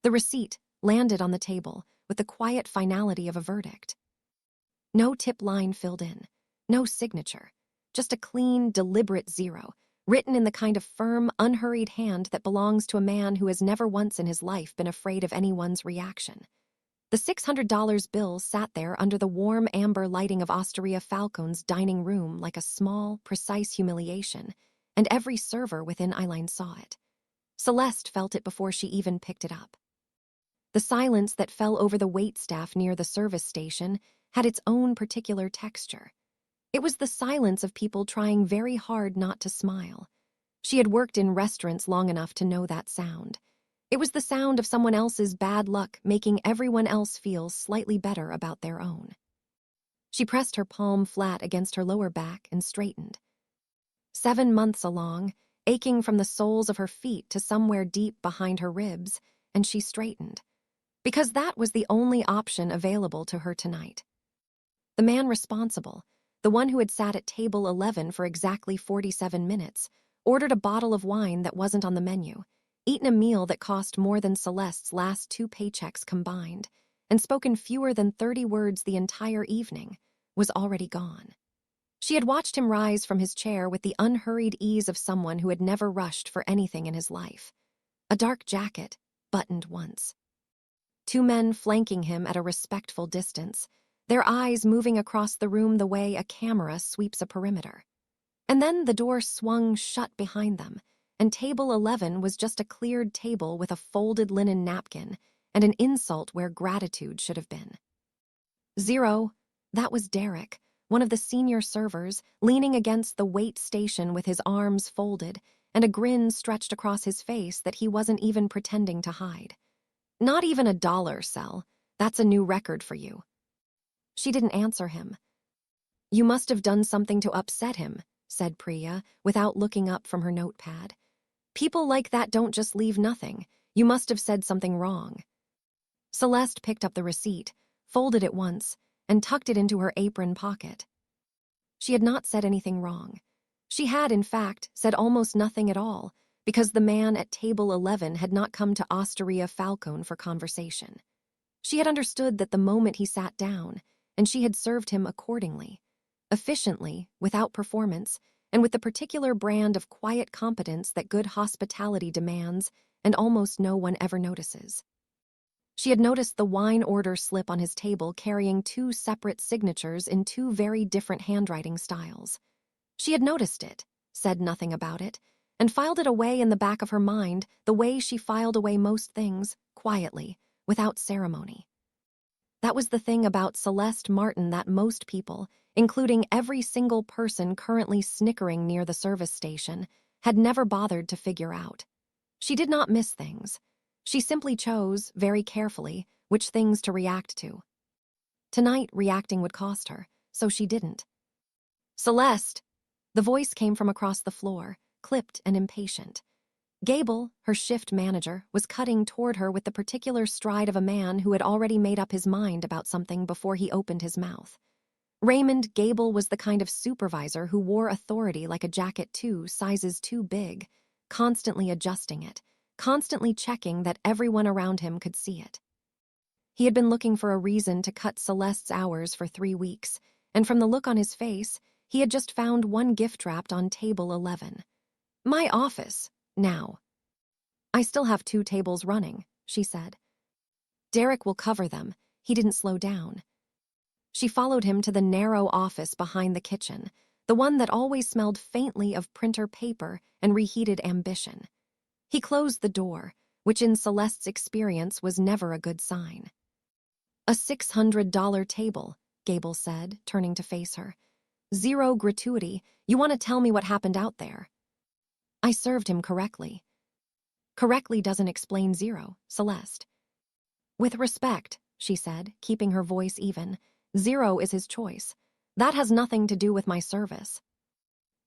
The receipt landed on the table with the quiet finality of a verdict. No tip line filled in, no signature, just a clean, deliberate zero, written in the kind of firm, unhurried hand that belongs to a man who has never once in his life been afraid of anyone's reaction. The $600 bill sat there under the warm amber lighting of Osteria Falcon's dining room like a small, precise humiliation, and every server within Eileen saw it. Celeste felt it before she even picked it up. The silence that fell over the waitstaff near the service station had its own particular texture. It was the silence of people trying very hard not to smile. She had worked in restaurants long enough to know that sound. It was the sound of someone else's bad luck making everyone else feel slightly better about their own. She pressed her palm flat against her lower back and straightened. 7 months along, aching from the soles of her feet to somewhere deep behind her ribs, and she straightened. Because that was the only option available to her tonight. The man responsible, the one who had sat at table 11 for exactly 47 minutes, ordered a bottle of wine that wasn't on the menu, eaten a meal that cost more than Celeste's last 2 paychecks combined, and spoken fewer than 30 words the entire evening, was already gone. She had watched him rise from his chair with the unhurried ease of someone who had never rushed for anything in his life. A dark jacket, buttoned once. 2 men flanking him at a respectful distance, their eyes moving across the room the way a camera sweeps a perimeter. And then the door swung shut behind them, and table 11 was just a cleared table with a folded linen napkin and an insult where gratitude should have been. 0, that was Derek, one of the senior servers, leaning against the wait station with his arms folded and a grin stretched across his face that he wasn't even pretending to hide. Not even $1, Sel. That's a new record for you. She didn't answer him. You must have done something to upset him, said Priya, without looking up from her notepad. People like that don't just leave nothing. You must have said something wrong. Celeste picked up the receipt, folded it once, and tucked it into her apron pocket. She had not said anything wrong. She had, in fact, said almost nothing at all, because the man at table 11 had not come to Osteria Falcone for conversation. She had understood that the moment he sat down, and she had served him accordingly, efficiently, without performance, and with the particular brand of quiet competence that good hospitality demands and almost no one ever notices. She had noticed the wine order slip on his table carrying 2 separate signatures in 2 very different handwriting styles. She had noticed it, said nothing about it, and filed it away in the back of her mind the way she filed away most things, quietly, without ceremony. That was the thing about Celeste Martin that most people, including every single person currently snickering near the service station, had never bothered to figure out. She did not miss things. She simply chose, very carefully, which things to react to. Tonight, reacting would cost her, so she didn't. Celeste! The voice came from across the floor, clipped and impatient. Gable, her shift manager, was cutting toward her with the particular stride of a man who had already made up his mind about something before he opened his mouth. Raymond Gable was the kind of supervisor who wore authority like a jacket 2 sizes too big, constantly adjusting it, constantly checking that everyone around him could see it. He had been looking for a reason to cut Celeste's hours for 3 weeks, and from the look on his face, he had just found one gift wrapped on table 11. My office, now. I still have 2 tables running, she said. Derek will cover them. He didn't slow down. She followed him to the narrow office behind the kitchen, the one that always smelled faintly of printer paper and reheated ambition. He closed the door, which in Celeste's experience was never a good sign. A $600 table, Gable said, turning to face her. 0 gratuity. You want to tell me what happened out there? I served him correctly. Correctly doesn't explain 0, Celeste. With respect, she said, keeping her voice even, 0 is his choice. That has nothing to do with my service.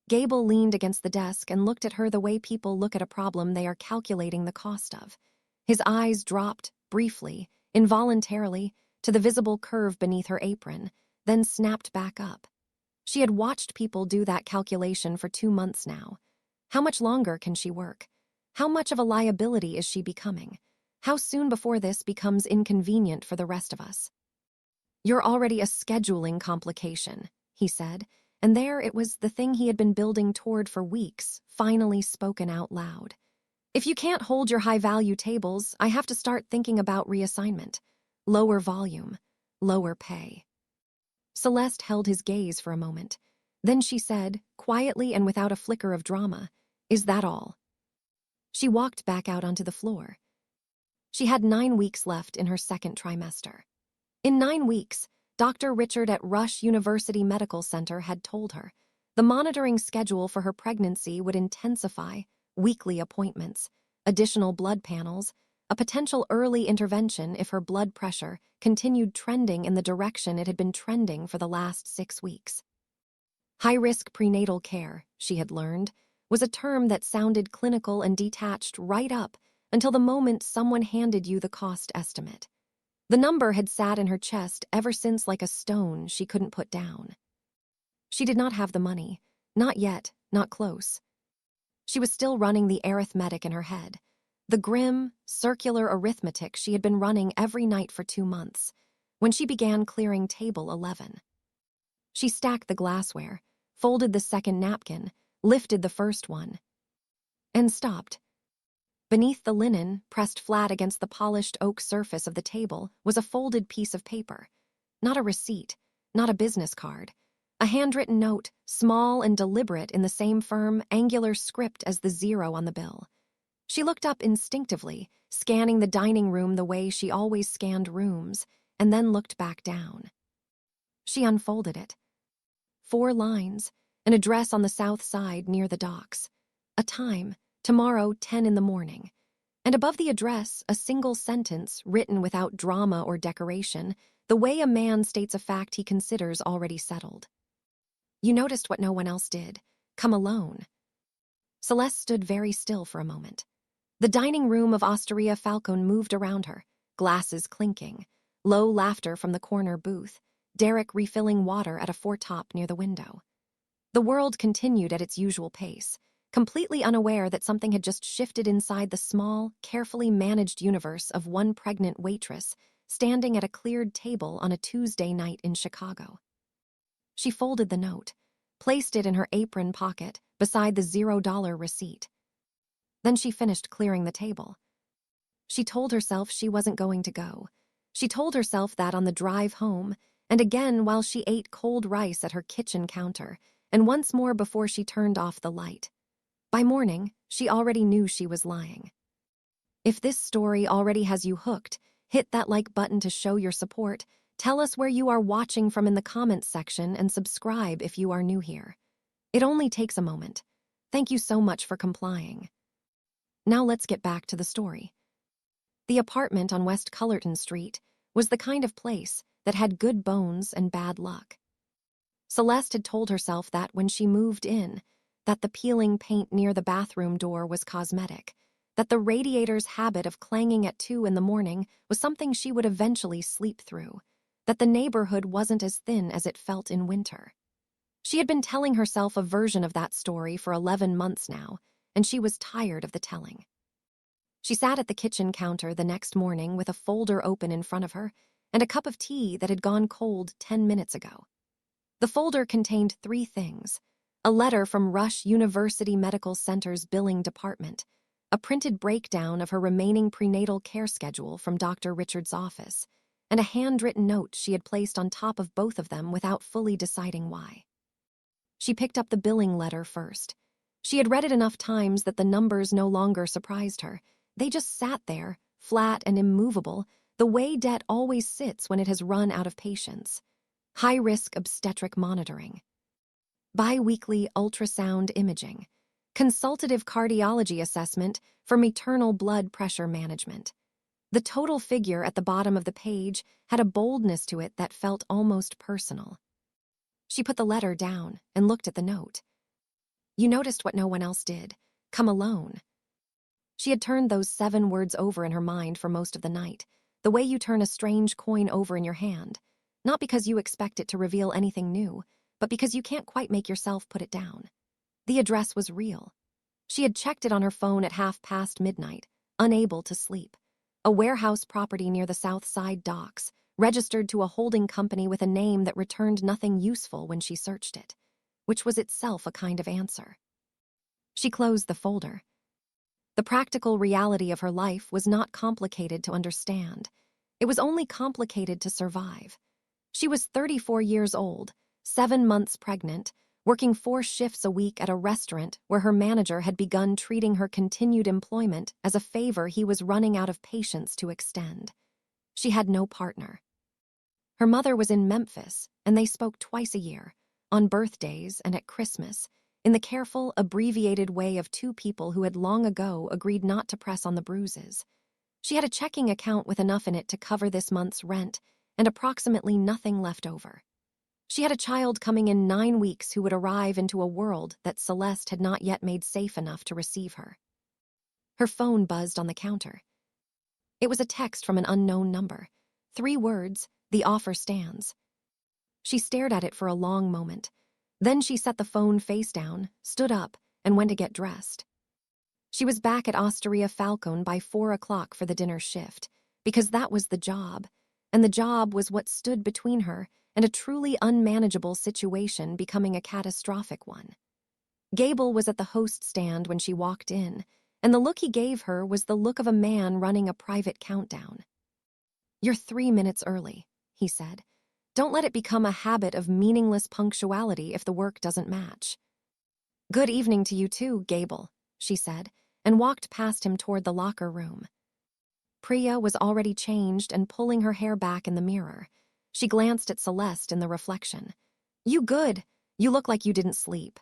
Gable leaned against the desk and looked at her the way people look at a problem they are calculating the cost of. His eyes dropped, briefly, involuntarily, to the visible curve beneath her apron, then snapped back up. She had watched people do that calculation for 2 months now. How much longer can she work? How much of a liability is she becoming? How soon before this becomes inconvenient for the rest of us? You're already a scheduling complication, he said, and there it was, the thing he had been building toward for weeks, finally spoken out loud. If you can't hold your high-value tables, I have to start thinking about reassignment. Lower volume, lower pay. Celeste held his gaze for a moment. Then she said, quietly and without a flicker of drama, "Is that all?" She walked back out onto the floor. She had 9 weeks left in her second trimester. In 9 weeks, Dr. Richard at Rush University Medical Center had told her the monitoring schedule for her pregnancy would intensify: weekly appointments, additional blood panels, a potential early intervention if her blood pressure continued trending in the direction it had been trending for the last 6 weeks. High-risk prenatal care, she had learned, was a term that sounded clinical and detached right up until the moment someone handed you the cost estimate. The number had sat in her chest ever since, like a stone she couldn't put down. She did not have the money. Not yet, not close. She was still running the arithmetic in her head. The grim, circular arithmetic she had been running every night for 2 months, when she began clearing table 11. She stacked the glassware, folded the second napkin, lifted the first one, and stopped. Beneath the linen, pressed flat against the polished oak surface of the table, was a folded piece of paper. Not a receipt, not a business card. A handwritten note, small and deliberate in the same firm, angular script as the 0 on the bill. She looked up instinctively, scanning the dining room the way she always scanned rooms, and then looked back down. She unfolded it. 4 lines, an address on the south side near the docks. A time, tomorrow 10 in the morning. And above the address, a single sentence written without drama or decoration, the way a man states a fact he considers already settled. You noticed what no one else did. Come alone. Celeste stood very still for a moment. The dining room of Osteria Falcone moved around her, glasses clinking, low laughter from the corner booth, Derek refilling water at a foretop near the window. The world continued at its usual pace, completely unaware that something had just shifted inside the small, carefully managed universe of one pregnant waitress standing at a cleared table on a Tuesday night in Chicago. She folded the note, placed it in her apron pocket beside the $0 receipt. Then she finished clearing the table. She told herself she wasn't going to go. She told herself that on the drive home, and again while she ate cold rice at her kitchen counter, and once more before she turned off the light. By morning, she already knew she was lying. If this story already has you hooked, hit that like button to show your support, tell us where you are watching from in the comments section, and subscribe if you are new here. It only takes a moment. Thank you so much for complying. Now let's get back to the story. The apartment on West Cullerton Street was the kind of place that had good bones and bad luck. Celeste had told herself that when she moved in, that the peeling paint near the bathroom door was cosmetic, that the radiator's habit of clanging at 2 in the morning was something she would eventually sleep through, that the neighborhood wasn't as thin as it felt in winter. She had been telling herself a version of that story for 11 months now, and she was tired of the telling. She sat at the kitchen counter the next morning with a folder open in front of her and a cup of tea that had gone cold 10 minutes ago. The folder contained 3 things: a letter from Rush University Medical Center's billing department, a printed breakdown of her remaining prenatal care schedule from Dr. Richard's office, and a handwritten note she had placed on top of both of them without fully deciding why. She picked up the billing letter first. She had read it enough times that the numbers no longer surprised her. They just sat there, flat and immovable, the way debt always sits when it has run out of patience. High-risk obstetric monitoring. Bi-weekly ultrasound imaging. Consultative cardiology assessment for maternal blood pressure management. The total figure at the bottom of the page had a boldness to it that felt almost personal. She put the letter down and looked at the note. You noticed what no one else did. Come alone. She had turned those 7 words over in her mind for most of the night, the way you turn a strange coin over in your hand, not because you expect it to reveal anything new, but because you can't quite make yourself put it down. The address was real. She had checked it on her phone at midnight, unable to sleep. a warehouse property near the South Side docks, registered to a holding company with a name that returned nothing useful when she searched it, which was itself a kind of answer. She closed the folder. The practical reality of her life was not complicated to understand. It was only complicated to survive. She was 34 years old, 7 months pregnant, working 4 shifts a week at a restaurant where her manager had begun treating her continued employment as a favor he was running out of patience to extend. She had no partner. Her mother was in Memphis, and they spoke twice a year, on birthdays and at Christmas, in the careful, abbreviated way of 2 people who had long ago agreed not to press on the bruises. She had a checking account with enough in it to cover this month's rent, and approximately nothing left over. She had a child coming in 9 weeks who would arrive into a world that Celeste had not yet made safe enough to receive her. Her phone buzzed on the counter. It was a text from an unknown number. 3 words, "The offer stands." She stared at it for a long moment. Then she set the phone face down, stood up, and went to get dressed. She was back at Osteria Falcone by 4 o'clock for the dinner shift, because that was the job, and the job was what stood between her and a truly unmanageable situation becoming a catastrophic one. Gable was at the host stand when she walked in, and the look he gave her was the look of a man running a private countdown. "You're 3 minutes early," he said. "Don't let it become a habit of meaningless punctuality if the work doesn't match." "Good evening to you too, Gable," she said, and walked past him toward the locker room. Priya was already changed and pulling her hair back in the mirror. She glanced at Celeste in the reflection. "You good? You look like you didn't sleep."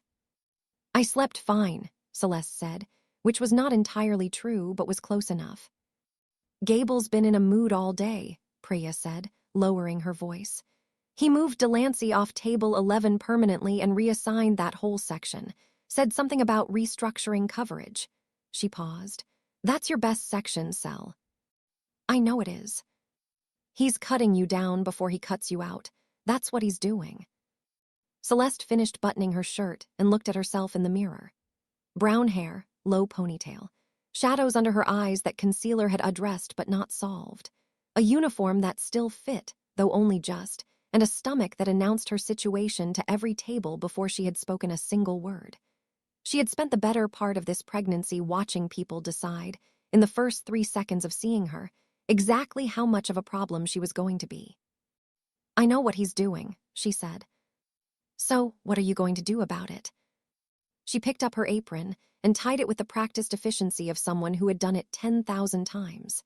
"I slept fine," Celeste said, which was not entirely true but was close enough. "Gable's been in a mood all day," Priya said, lowering her voice. "He moved Delancey off table 11 permanently and reassigned that whole section. Said something about restructuring coverage." She paused. "That's your best section, Cell." "I know it is." "He's cutting you down before he cuts you out. That's what he's doing." Celeste finished buttoning her shirt and looked at herself in the mirror. Brown hair, low ponytail, shadows under her eyes that concealer had addressed but not solved, a uniform that still fit, though only just, and a stomach that announced her situation to every table before she had spoken a single word. She had spent the better part of this pregnancy watching people decide, in the first 3 seconds of seeing her, exactly how much of a problem she was going to be. "I know what he's doing," she said. "So, what are you going to do about it?" She picked up her apron and tied it with the practiced efficiency of someone who had done it 10,000 times.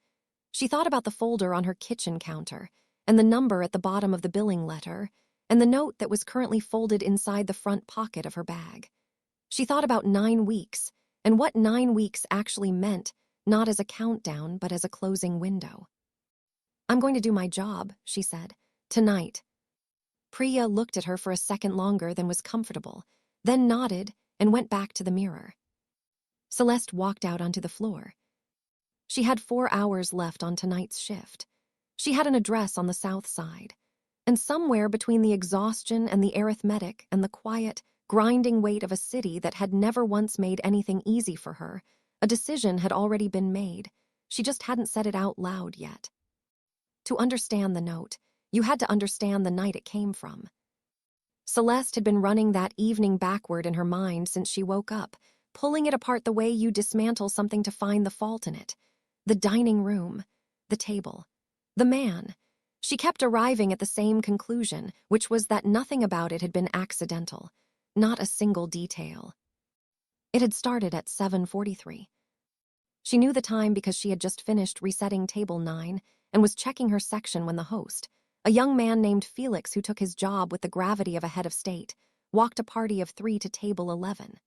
She thought about the folder on her kitchen counter, and the number at the bottom of the billing letter, and the note that was currently folded inside the front pocket of her bag. She thought about 9 weeks, and what 9 weeks actually meant, not as a countdown, but as a closing window. "I'm going to do my job," she said. "Tonight." Priya looked at her for a second longer than was comfortable, then nodded and went back to the mirror. Celeste walked out onto the floor. She had 4 hours left on tonight's shift. She had an address on the South Side, and somewhere between the exhaustion and the arithmetic and the quiet, grinding weight of a city that had never once made anything easy for her, a decision had already been made. She just hadn't said it out loud yet. To understand the note, you had to understand the night it came from. Celeste had been running that evening backward in her mind since she woke up, pulling it apart the way you dismantle something to find the fault in it. The dining room, the table, the man. She kept arriving at the same conclusion, which was that nothing about it had been accidental, not a single detail. It had started at 7:43. She knew the time because she had just finished resetting table 9 and was checking her section when the host, a young man named Felix who took his job with the gravity of a head of state, walked a party of 3 to table 11.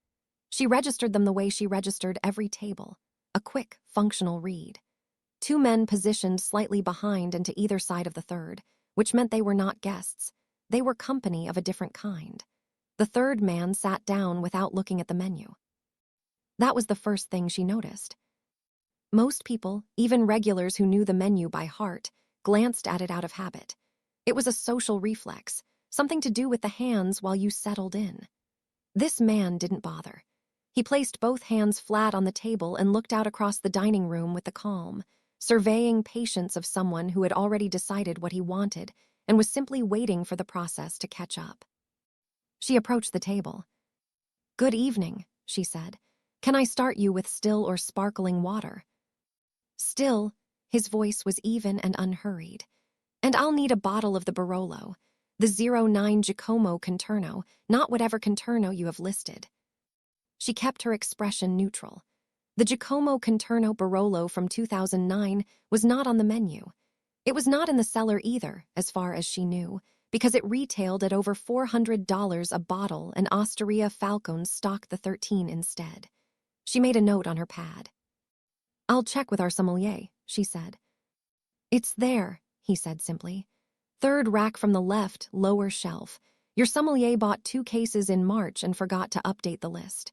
She registered them the way she registered every table, a quick, functional read. 2 men positioned slightly behind and to either side of the third, which meant they were not guests. They were company of a different kind. The third man sat down without looking at the menu. That was the first thing she noticed. Most people, even regulars who knew the menu by heart, glanced at it out of habit. It was a social reflex, something to do with the hands while you settled in. This man didn't bother. He placed both hands flat on the table and looked out across the dining room with the calm, surveying patience of someone who had already decided what he wanted and was simply waiting for the process to catch up. She approached the table. "Good evening," she said. "Can I start you with still or sparkling water?" "Still," his voice was even and unhurried. "And I'll need a bottle of the Barolo, the 09 Giacomo Conterno, not whatever Conterno you have listed." She kept her expression neutral. The Giacomo Conterno Barolo from 2009 was not on the menu. It was not in the cellar either, as far as she knew, because it retailed at over $400 a bottle and Osteria Falcons stocked the 13 instead. She made a note on her pad. "I'll check with our sommelier," she said. "It's there," he said simply. "Third rack from the left, lower shelf. Your sommelier bought 2 cases in March and forgot to update the list."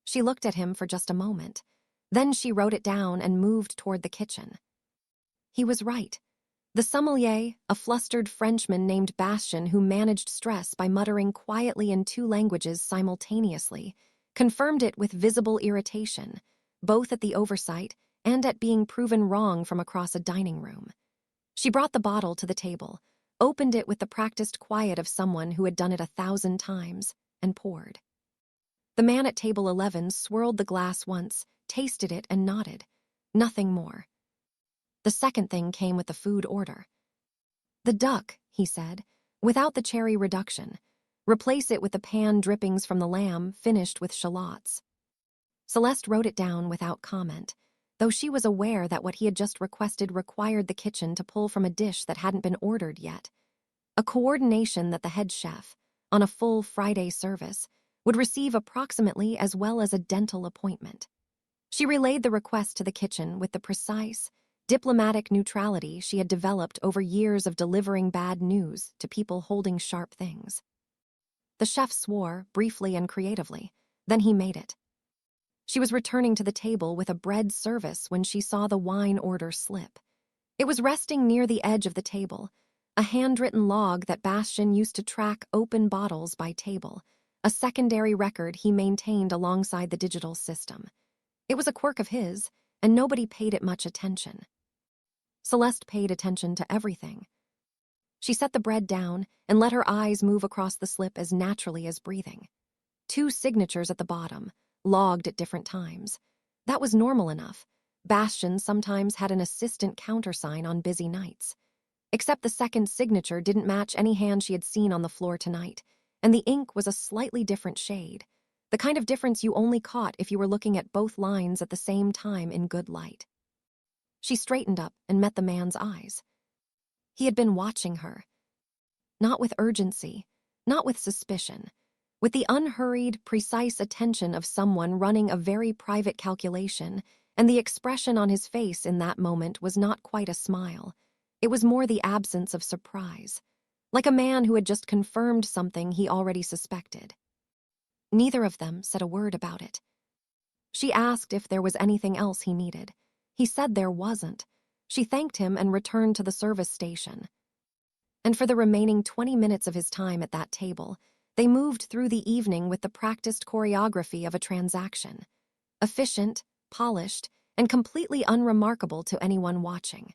She looked at him for just a moment. Then she wrote it down and moved toward the kitchen. He was right. The sommelier, a flustered Frenchman named Bastien who managed stress by muttering quietly in 2 languages simultaneously, confirmed it with visible irritation, both at the oversight and at being proven wrong from across a dining room. She brought the bottle to the table, opened it with the practiced quiet of someone who had done it 1,000 times, and poured. The man at table 11 swirled the glass once, tasted it, and nodded. Nothing more. The second thing came with the food order. "The duck," he said, "without the cherry reduction. Replace it with the pan drippings from the lamb, finished with shallots." Celeste wrote it down without comment, though she was aware that what he had just requested required the kitchen to pull from a dish that hadn't been ordered yet. A coordination that the head chef, on a full Friday service, would receive approximately as well as a dental appointment. She relayed the request to the kitchen with the precise, diplomatic neutrality she had developed over years of delivering bad news to people holding sharp things. The chef swore, briefly and creatively. Then he made it. She was returning to the table with a bread service when she saw the wine order slip. It was resting near the edge of the table, a handwritten log that Bastien used to track open bottles by table, a secondary record he maintained alongside the digital system. It was a quirk of his, and nobody paid it much attention. Celeste paid attention to everything. She set the bread down and let her eyes move across the slip as naturally as breathing. 2 signatures at the bottom, logged at different times. That was normal enough. Bastien sometimes had an assistant countersign on busy nights. Except the second signature didn't match any hand she had seen on the floor tonight, and the ink was a slightly different shade, the kind of difference you only caught if you were looking at both lines at the same time in good light. She straightened up and met the man's eyes. He had been watching her. Not with urgency, not with suspicion, with the unhurried, precise attention of someone running a very private calculation, and the expression on his face in that moment was not quite a smile. It was more the absence of surprise, like a man who had just confirmed something he already suspected. Neither of them said a word about it. She asked if there was anything else he needed. He said there wasn't. She thanked him and returned to the service station. And for the remaining 20 minutes of his time at that table, they moved through the evening with the practiced choreography of a transaction. Efficient, polished, and completely unremarkable to anyone watching.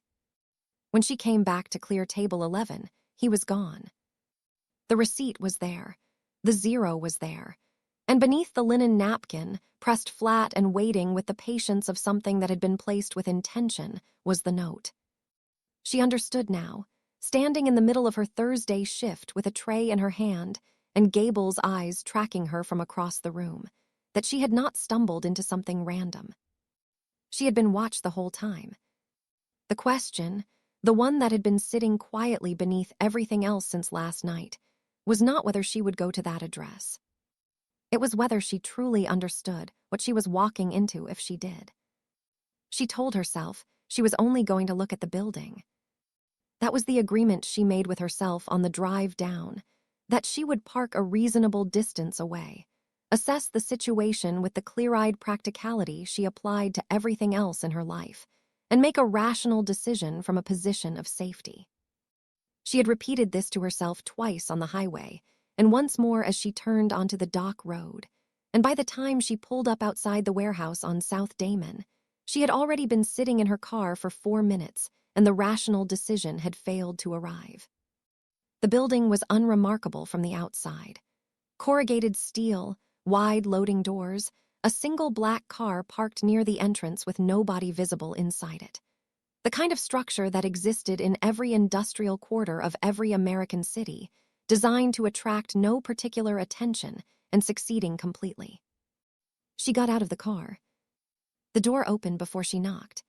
When she came back to clear table 11, he was gone. The receipt was there. The 0 was there. And beneath the linen napkin, pressed flat and waiting with the patience of something that had been placed with intention, was the note. She understood now, standing in the middle of her Thursday shift with a tray in her hand and Gable's eyes tracking her from across the room, that she had not stumbled into something random. She had been watched the whole time. The question, the one that had been sitting quietly beneath everything else since last night, was not whether she would go to that address. It was whether she truly understood what she was walking into if she did. She told herself she was only going to look at the building. That was the agreement she made with herself on the drive down, that she would park a reasonable distance away, assess the situation with the clear-eyed practicality she applied to everything else in her life, and make a rational decision from a position of safety. She had repeated this to herself twice on the highway, and once more as she turned onto the dock road, and by the time she pulled up outside the warehouse on South Damon, She had already been sitting in her car for 4 minutes, and the rational decision had failed to arrive. The building was unremarkable from the outside. Corrugated steel, wide loading doors, a single black car parked near the entrance with nobody visible inside it. The kind of structure that existed in every industrial quarter of every American city, designed to attract no particular attention and succeeding completely. She got out of the car. The door opened before she knocked.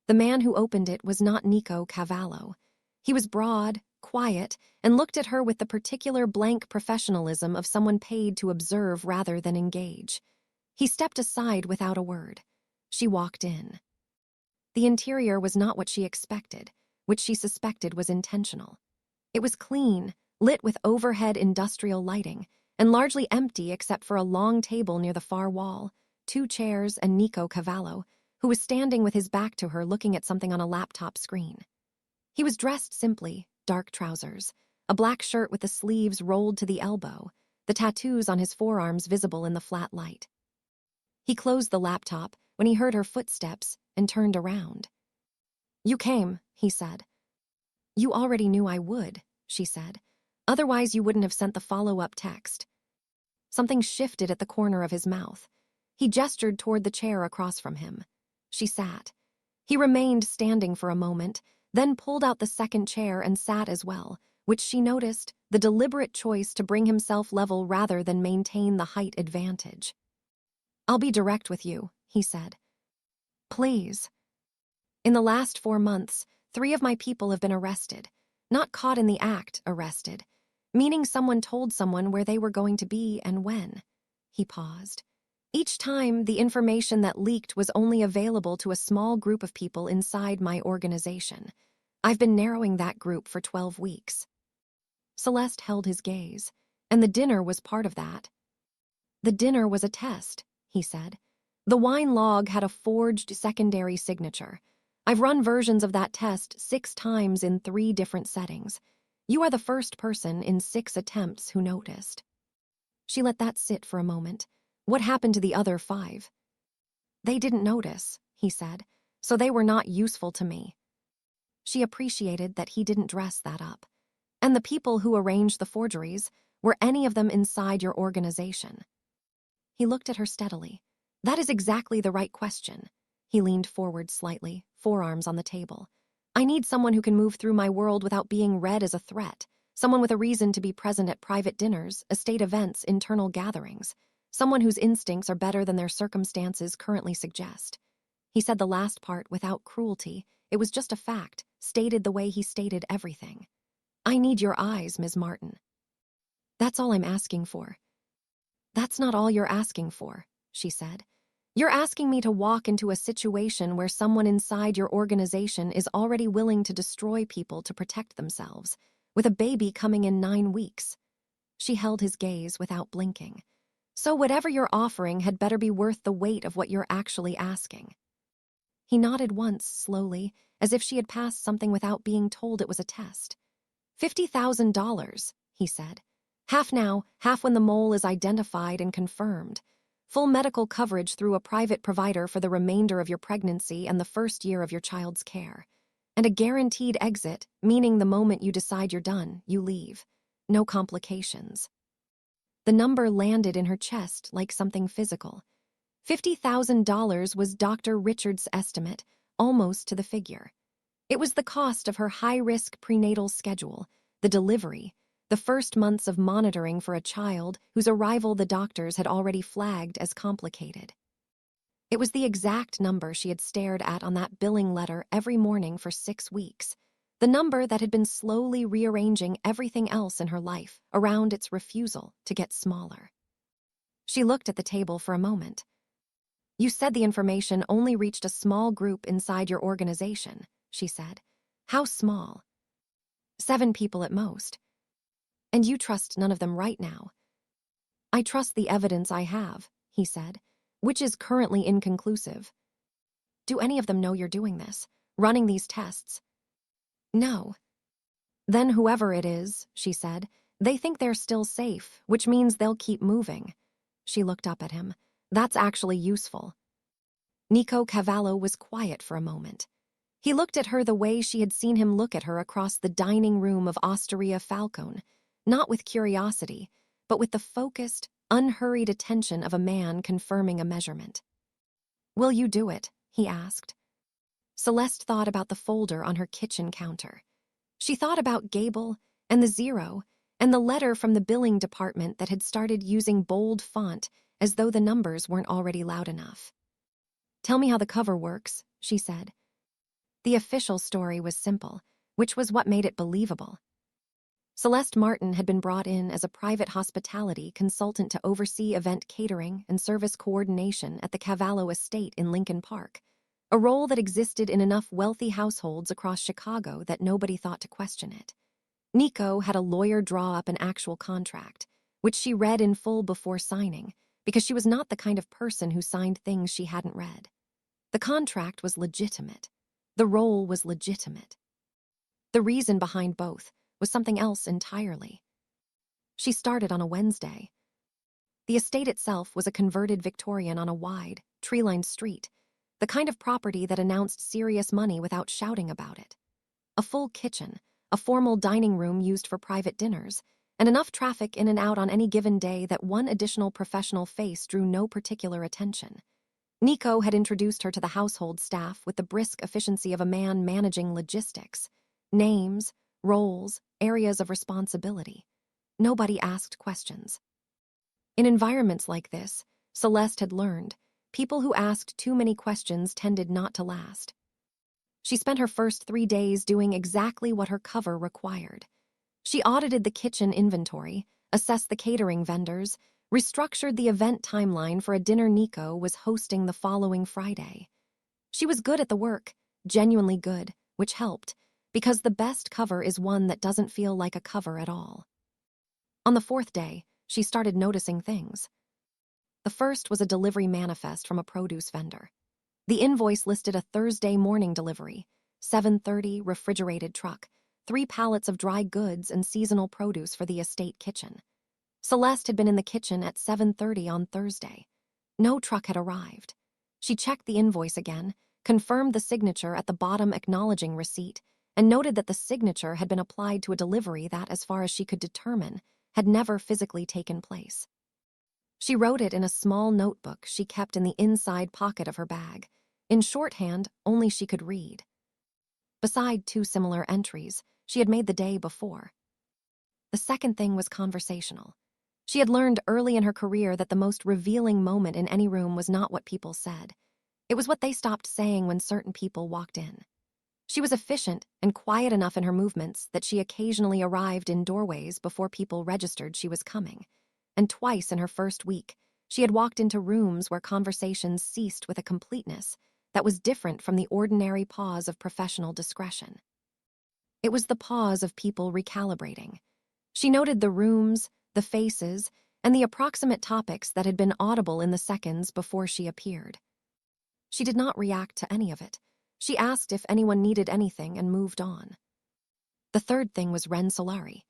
The man who opened it was not Nico Cavallo. He was broad, quiet, and looked at her with the particular blank professionalism of someone paid to observe rather than engage. He stepped aside without a word. She walked in. The interior was not what she expected, which she suspected was intentional. It was clean, lit with overhead industrial lighting, and largely empty except for a long table near the far wall, 2 chairs, and Nico Cavallo, who was standing with his back to her looking at something on a laptop screen. He was dressed simply, dark trousers, a black shirt with the sleeves rolled to the elbow, the tattoos on his forearms visible in the flat light. He closed the laptop when he heard her footsteps and turned around. "You came," he said. "You already knew I would," she said. "Otherwise you wouldn't have sent the follow-up text." Something shifted at the corner of his mouth. He gestured toward the chair across from him. She sat. He remained standing for a moment, then pulled out the second chair and sat as well, which she noticed, the deliberate choice to bring himself level rather than maintain the height advantage. "I'll be direct with you," he said. "Please." "In the last 4 months, 3 of my people have been arrested. Not caught in the act, arrested. Meaning someone told someone where they were going to be and when." He paused. "Each time, the information that leaked was only available to a small group of people inside my organization. I've been narrowing that group for 12 weeks. Celeste held his gaze. "And the dinner was part of that." "The dinner was a test," he said. "The wine log had a forged secondary signature. I've run versions of that test 6 times in 3 different settings. You are the first person in 6 attempts who noticed." She let that sit for a moment. "What happened to the other 5? "They didn't notice," he said, "so they were not useful to me." She appreciated that he didn't dress that up. "And the people who arranged the forgeries, were any of them inside your organization?" He looked at her steadily. "That is exactly the right question." He leaned forward slightly, forearms on the table. "I need someone who can move through my world without being read as a threat. Someone with a reason to be present at private dinners, estate events, internal gatherings. Someone whose instincts are better than their circumstances currently suggest." He said the last part without cruelty. It was just a fact, stated the way he stated everything. "I need your eyes, Ms. Martin." "That's all I'm asking for." "That's not all you're asking for," she said. "You're asking me to walk into a situation where someone inside your organization is already willing to destroy people to protect themselves, with a baby coming in 9 weeks. She held his gaze without blinking. "So whatever you're offering had better be worth the weight of what you're actually asking." He nodded once, slowly, as if she had passed something without being told it was a test. $50,000, he said. "Half now, half when the mole is identified and confirmed. Full medical coverage through a private provider for the remainder of your pregnancy and the first year of your child's care. And a guaranteed exit, meaning the moment you decide you're done, you leave. No complications." The number landed in her chest like something physical. $50,000 was Dr. Richards' estimate, almost to the figure. It was the cost of her high-risk prenatal schedule, the delivery, the first months of monitoring for a child whose arrival the doctors had already flagged as complicated. It was the exact number she had stared at on that billing letter every morning for 6 weeks, the number that had been slowly rearranging everything else in her life around its refusal to get smaller. She looked at the table for a moment. "You said the information only reached a small group inside your organization," she said. "How small?" 7 people at most. "And you trust none of them right now." "I trust the evidence I have," he said, "which is currently inconclusive." "Do any of them know you're doing this, running these tests?" "No." "Then whoever it is," she said, "they think they're still safe, which means they'll keep moving." She looked up at him. "That's actually useful." Nico Cavallo was quiet for a moment. He looked at her the way she had seen him look at her across the dining room of Osteria Falcone, not with curiosity, but with the focused, unhurried attention of a man confirming a measurement. "Will you do it?" he asked. Celeste thought about the folder on her kitchen counter. She thought about Gable and the zero and the letter from the billing department that had started using bold font as though the numbers weren't already loud enough. "Tell me how the cover works," she said. The official story was simple, which was what made it believable. Celeste Martin had been brought in as a private hospitality consultant to oversee event catering and service coordination at the Cavallo estate in Lincoln Park, a role that existed in enough wealthy households across Chicago that nobody thought to question it. Nico had a lawyer draw up an actual contract, which she read in full before signing, because she was not the kind of person who signed things she hadn't read. The contract was legitimate. The role was legitimate. The reason behind both was something else entirely. She started on a Wednesday. The estate itself was a converted Victorian on a wide, tree-lined street, the kind of property that announced serious money without shouting about it. A full kitchen, a formal dining room used for private dinners, and enough traffic in and out on any given day that one additional professional face drew no particular attention. Nico had introduced her to the household staff with the brisk efficiency of a man managing logistics. Names, roles, areas of responsibility. Nobody asked questions. In environments like this, Celeste had learned, people who asked too many questions tended not to last. She spent her first 3 days doing exactly what her cover required. She audited the kitchen inventory, assessed the catering vendors, restructured the event timeline for a dinner Nico was hosting the following Friday. She was good at the work, genuinely good, which helped, because the best cover is one that doesn't feel like a cover at all. On the 4th day, she started noticing things. The first was a delivery manifest from a produce vendor. The invoice listed a Thursday morning delivery, 7:30 refrigerated truck, 3 pallets of dry goods and seasonal produce for the estate kitchen. Celeste had been in the kitchen at 7:30 on Thursday. No truck had arrived. She checked the invoice again, confirmed the signature at the bottom acknowledging receipt, and noted that the signature had been applied to a delivery that, as far as she could determine, had never physically taken place. She wrote it in a small notebook she kept in the inside pocket of her bag, in shorthand only she could read. Beside 2 similar entries she had made the day before. The second thing was conversational. She had learned early in her career that the most revealing moment in any room was not what people said. It was what they stopped saying when certain people walked in. She was efficient and quiet enough in her movements that she occasionally arrived in doorways before people registered she was coming. And twice in her first week, she had walked into rooms where conversations ceased with a completeness that was different from the ordinary pause of professional discretion. It was the pause of people recalibrating. She noted the rooms, the faces, and the approximate topics that had been audible in the seconds before she appeared. She did not react to any of it. She asked if anyone needed anything and moved on. The third thing was Ren Solari.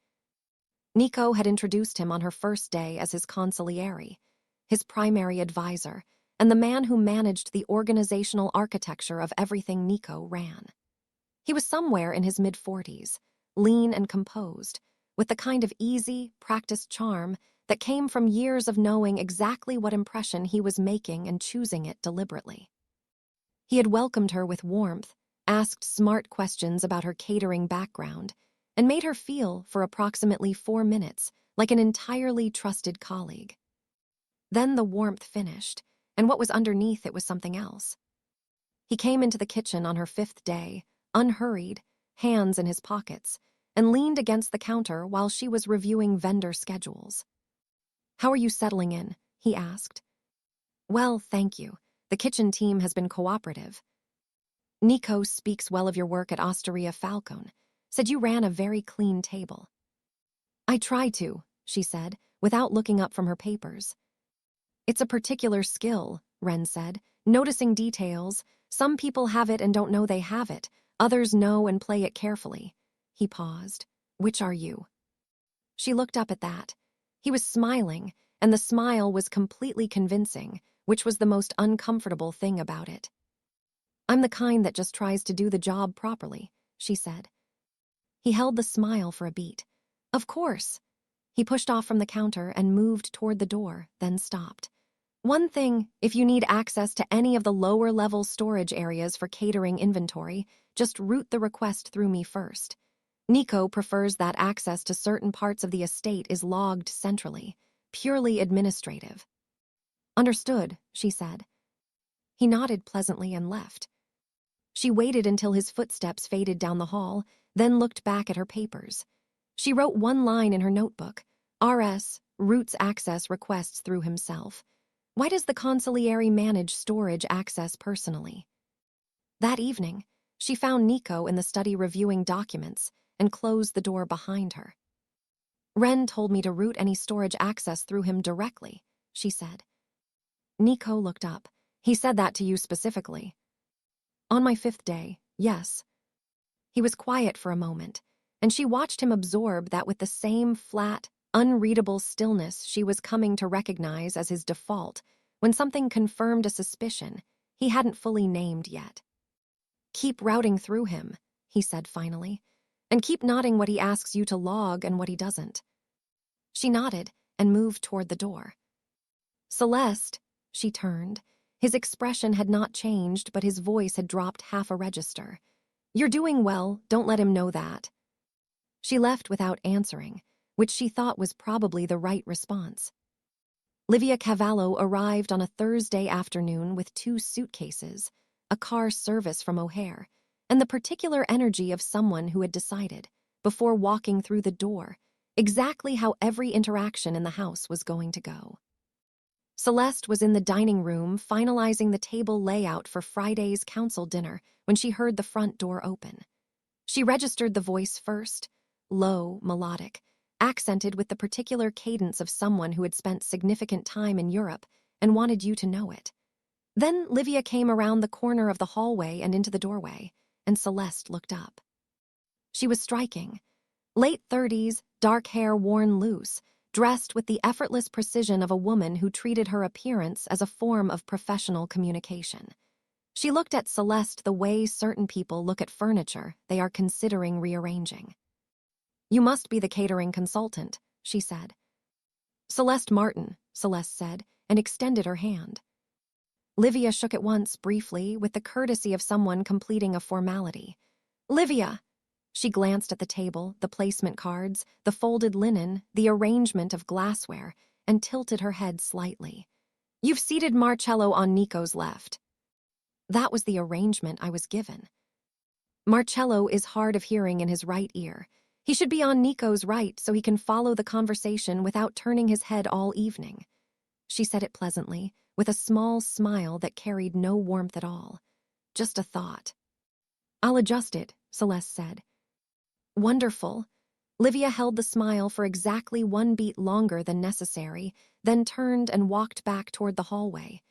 Nico had introduced him on her first day as his consigliere, his primary advisor, and the man who managed the organizational architecture of everything Nico ran. He was somewhere in his mid-40s, lean and composed, with the kind of easy, practiced charm that came from years of knowing exactly what impression he was making and choosing it deliberately. He had welcomed her with warmth, asked smart questions about her catering background, and made her feel, for approximately 4 minutes, like an entirely trusted colleague. Then the warmth finished, and what was underneath it was something else. He came into the kitchen on her 5th day, unhurried, hands in his pockets, and leaned against the counter while she was reviewing vendor schedules. "How are you settling in?" he asked. "Well, thank you. The kitchen team has been cooperative. Nico speaks well of your work at Osteria Falcone. Said you ran a very clean table." "I try to," she said, without looking up from her papers. "It's a particular skill," Ren said, "noticing details. Some people have it and don't know they have it. Others know and play it carefully." He paused. "Which are you?" She looked up at that. He was smiling, and the smile was completely convincing, which was the most uncomfortable thing about it. "I'm the kind that just tries to do the job properly," she said. He held the smile for a beat. "Of course." He pushed off from the counter and moved toward the door, then stopped. "One thing, if you need access to any of the lower-level storage areas for catering inventory, just route the request through me first. Nico prefers that access to certain parts of the estate is logged centrally, purely administrative." "Understood," she said. He nodded pleasantly and left. She waited until his footsteps faded down the hall, then looked back at her papers. She wrote one line in her notebook: "RS, routes access requests through himself. Why does the consigliere manage storage access personally?" That evening, she found Nico in the study reviewing documents and closed the door behind her. "Ren told me to route any storage access through him directly," she said. Nico looked up. "He said that to you specifically?" "On my 5th day, yes." He was quiet for a moment, and she watched him absorb that with the same flat, unreadable stillness she was coming to recognize as his default when something confirmed a suspicion he hadn't fully named yet. "Keep routing through him," he said finally, "and keep nodding what he asks you to log and what he doesn't." She nodded and moved toward the door. "Celeste," she turned. His expression had not changed, but his voice had dropped half a register. "You're doing well, don't let him know that." She left without answering, which she thought was probably the right response. Livia Cavallo arrived on a Thursday afternoon with 2 suitcases, a car service from O'Hare, and the particular energy of someone who had decided, before walking through the door, exactly how every interaction in the house was going to go. Celeste was in the dining room finalizing the table layout for Friday's council dinner when she heard the front door open. She registered the voice first, low, melodic, accented with the particular cadence of someone who had spent significant time in Europe and wanted you to know it. Then Livia came around the corner of the hallway and into the doorway, and Celeste looked up. She was striking. Late 30s, dark hair worn loose, dressed with the effortless precision of a woman who treated her appearance as a form of professional communication. She looked at Celeste the way certain people look at furniture they are considering rearranging. "You must be the catering consultant," she said. "Celeste Martin," Celeste said, and extended her hand. Livia shook it once, briefly, with the courtesy of someone completing a formality. "Livia!" She glanced at the table, the placement cards, the folded linen, the arrangement of glassware, and tilted her head slightly. "You've seated Marcello on Nico's left." That was the arrangement I was given. Marcello is hard of hearing in his right ear. He should be on Nico's right so he can follow the conversation without turning his head all evening. She said it pleasantly, with a small smile that carried no warmth at all. Just a thought. "I'll adjust it," Celeste said. "Wonderful." Livia held the smile for exactly 1 beat longer than necessary, then turned and walked back toward the hallway.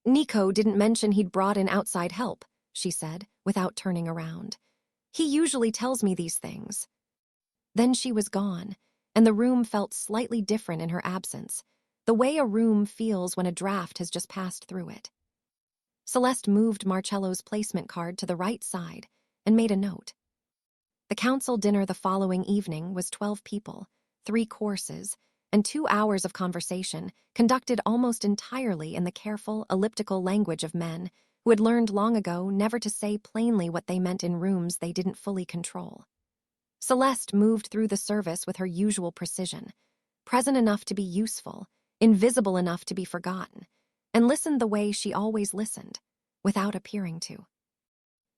"Nico didn't mention he'd brought in outside help," she said, without turning around. "He usually tells me these things." Then she was gone, and the room felt slightly different in her absence, the way a room feels when a draft has just passed through it. Celeste moved Marcello's placement card to the right side and made a note. The council dinner the following evening was 12 people, 3 courses, and 2 hours of conversation conducted almost entirely in the careful, elliptical language of men who had learned long ago never to say plainly what they meant in rooms they didn't fully control. Celeste moved through the service with her usual precision, present enough to be useful, invisible enough to be forgotten, and listened the way she always listened, without appearing to.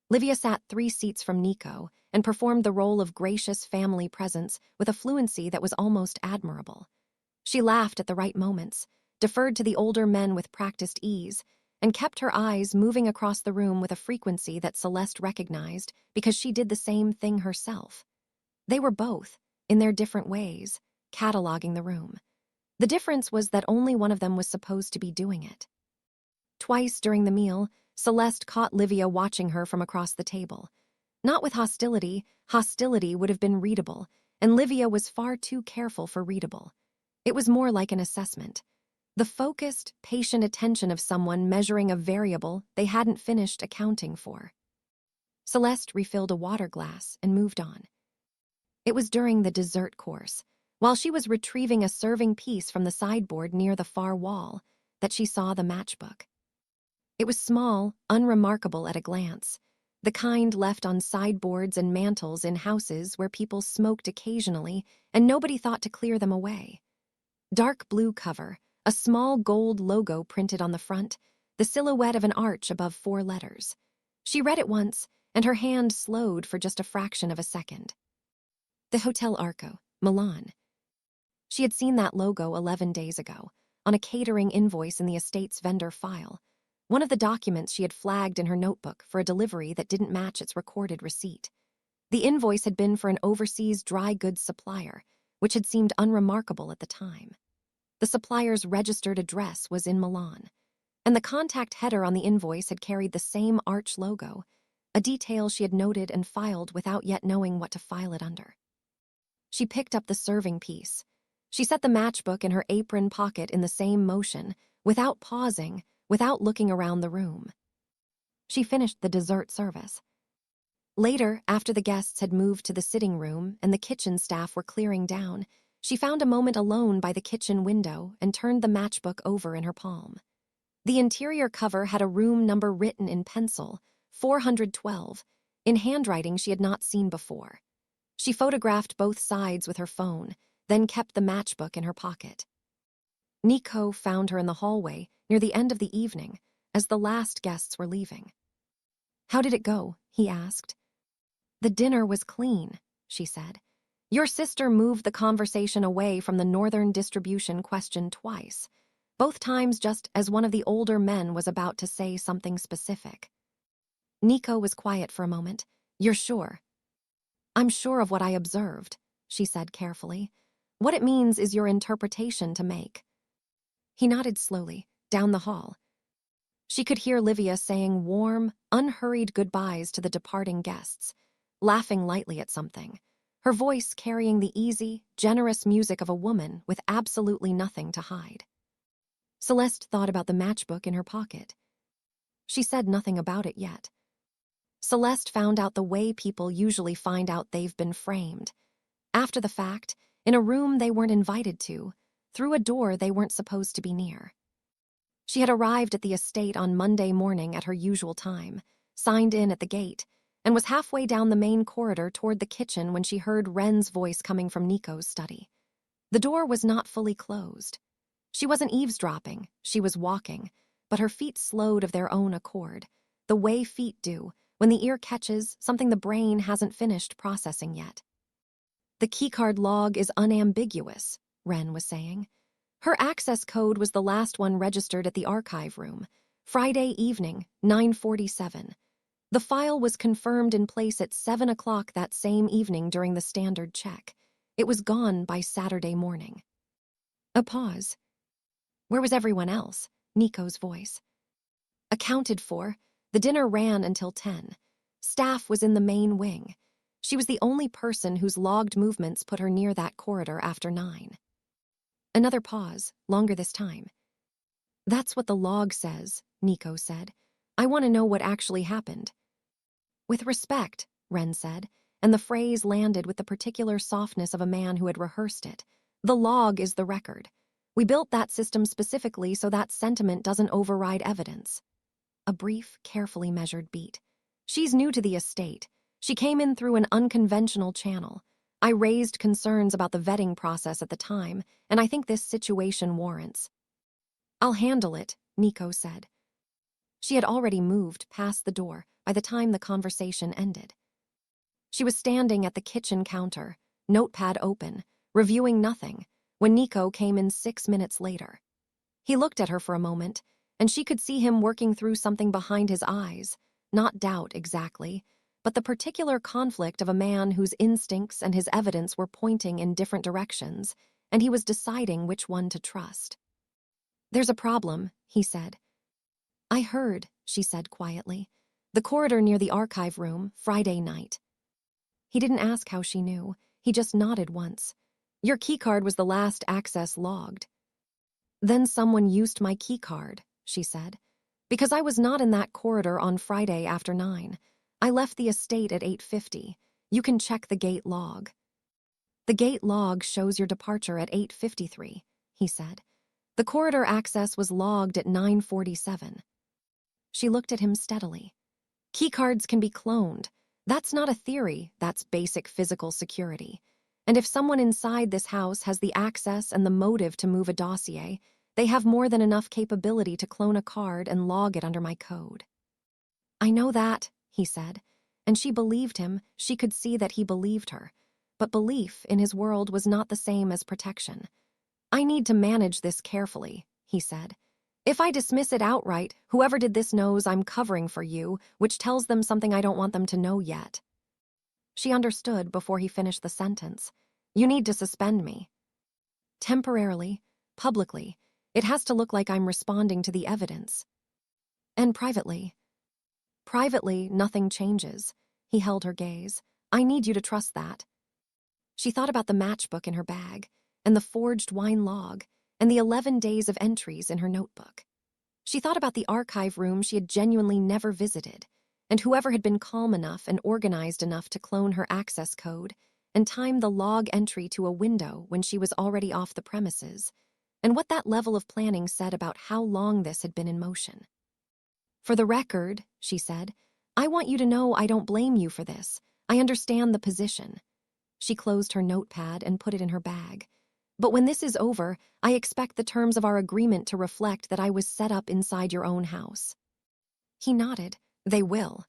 Livia sat 3 seats from Nico and performed the role of gracious family presence with a fluency that was almost admirable. She laughed at the right moments, deferred to the older men with practiced ease, and kept her eyes moving across the room with a frequency that Celeste recognized because she did the same thing herself. They were both, in their different ways, cataloging the room. The difference was that only one of them was supposed to be doing it. Twice during the meal, Celeste caught Livia watching her from across the table. Not with hostility would have been readable, and Livia was far too careful for readable. It was more like an assessment. The focused, patient attention of someone measuring a variable they hadn't finished accounting for. Celeste refilled a water glass and moved on. It was during the dessert course, while she was retrieving a serving piece from the sideboard near the far wall, that she saw the matchbook. It was small, unremarkable at a glance, the kind left on sideboards and mantels in houses where people smoked occasionally and nobody thought to clear them away. Dark blue cover, a small gold logo printed on the front, the silhouette of an arch above 4 letters. She read it once, and her hand slowed for just a fraction of a second. The Hotel Arco, Milan. She had seen that logo 11 days ago, on a catering invoice in the estate's vendor file, one of the documents she had flagged in her notebook for a delivery that didn't match its recorded receipt. The invoice had been for an overseas dry goods supplier, which had seemed unremarkable at the time. The supplier's registered address was in Milan, and the contact header on the invoice had carried the same arch logo, a detail she had noted and filed without yet knowing what to file it under. She picked up the serving piece. She set the matchbook in her apron pocket in the same motion, without pausing, without looking around the room. She finished the dessert service. Later, after the guests had moved to the sitting room and the kitchen staff were clearing down, she found a moment alone by the kitchen window and turned the matchbook over in her palm. The interior cover had a room number written in pencil, 412, in handwriting she had not seen before. She photographed both sides with her phone, then kept the matchbook in her pocket. Nico found her in the hallway near the end of the evening, as the last guests were leaving. "How did it go?" he asked. "The dinner was clean," she said. "Your sister moved the conversation away from the northern distribution question twice, both times just as one of the older men was about to say something specific." Nico was quiet for a moment. "You're sure?" "I'm sure of what I observed," she said carefully. "What it means is your interpretation to make." He nodded slowly, down the hall. She could hear Livia saying warm, unhurried goodbyes to the departing guests, laughing lightly at something, her voice carrying the easy, generous music of a woman with absolutely nothing to hide. Celeste thought about the matchbook in her pocket. She said nothing about it yet. Celeste found out the way people usually find out they've been framed. After the fact, in a room they weren't invited to, through a door they weren't supposed to be near. She had arrived at the estate on Monday morning at her usual time, signed in at the gate, and was halfway down the main corridor toward the kitchen when she heard Wren's voice coming from Nico's study. The door was not fully closed. She wasn't eavesdropping, she was walking, but her feet slowed of their own accord, the way feet do when the ear catches something the brain hasn't finished processing yet. "The keycard log is unambiguous," Wren was saying. Her access code was the last one registered at the archive room, Friday evening, 9:47. The file was confirmed in place at 7 o'clock that same evening during the standard check. It was gone by Saturday morning. A pause. "Where was everyone else?" Nico's voice. "Accounted for. The dinner ran until 10. Staff was in the main wing. She was the only person whose logged movements put her near that corridor after 9. Another pause, longer this time. "That's what the log says," Nico said. "I want to know what actually happened." "With respect," Wren said, and the phrase landed with the particular softness of a man who had rehearsed it. "The log is the record. We built that system specifically so that sentiment doesn't override evidence." A brief, carefully measured beat. "She's new to the estate. She came in through an unconventional channel. I raised concerns about the vetting process at the time, and I think this situation warrants." "I'll handle it," Nico said. She had already moved past the door by the time the conversation ended. She was standing at the kitchen counter, notepad open, reviewing nothing, when Nico came in 6 minutes later. He looked at her for a moment, and she could see him working through something behind his eyes, not doubt exactly, but the particular conflict of a man whose instincts and his evidence were pointing in different directions, and he was deciding which one to trust. "There's a problem," he said. "I heard," she said quietly. "The corridor near the archive room, Friday night." He didn't ask how she knew. He just nodded once. "Your keycard was the last access logged." Then someone used my key card, she said. Because I was not in that corridor on Friday after 9. I left the estate at 8:50. You can check the gate log. The gate log shows your departure at 8:53, he said. The corridor access was logged at 9:47. She looked at him steadily. Keycards can be cloned. That's not a theory, that's basic physical security. And if someone inside this house has the access and the motive to move a dossier, they have more than enough capability to clone a card and log it under my code. I know that, he said, and she believed him. She could see that he believed her. But belief in his world was not the same as protection. I need to manage this carefully, he said. If I dismiss it outright, whoever did this knows I'm covering for you, which tells them something I don't want them to know yet. She understood before he finished the sentence. You need to suspend me. Temporarily, publicly, it has to look like I'm responding to the evidence. And privately. Privately, nothing changes. He held her gaze. I need you to trust that. She thought about the matchbook in her bag, and the forged wine log, and the 11 days of entries in her notebook. She thought about the archive room she had genuinely never visited, and whoever had been calm enough and organized enough to clone her access code and time the log entry to a window when she was already off the premises, and what that level of planning said about how long this had been in motion. For the record, she said, I want you to know I don't blame you for this. I understand the position. She closed her notepad and put it in her bag. But when this is over, I expect the terms of our agreement to reflect that I was set up inside your own house. He nodded. They will.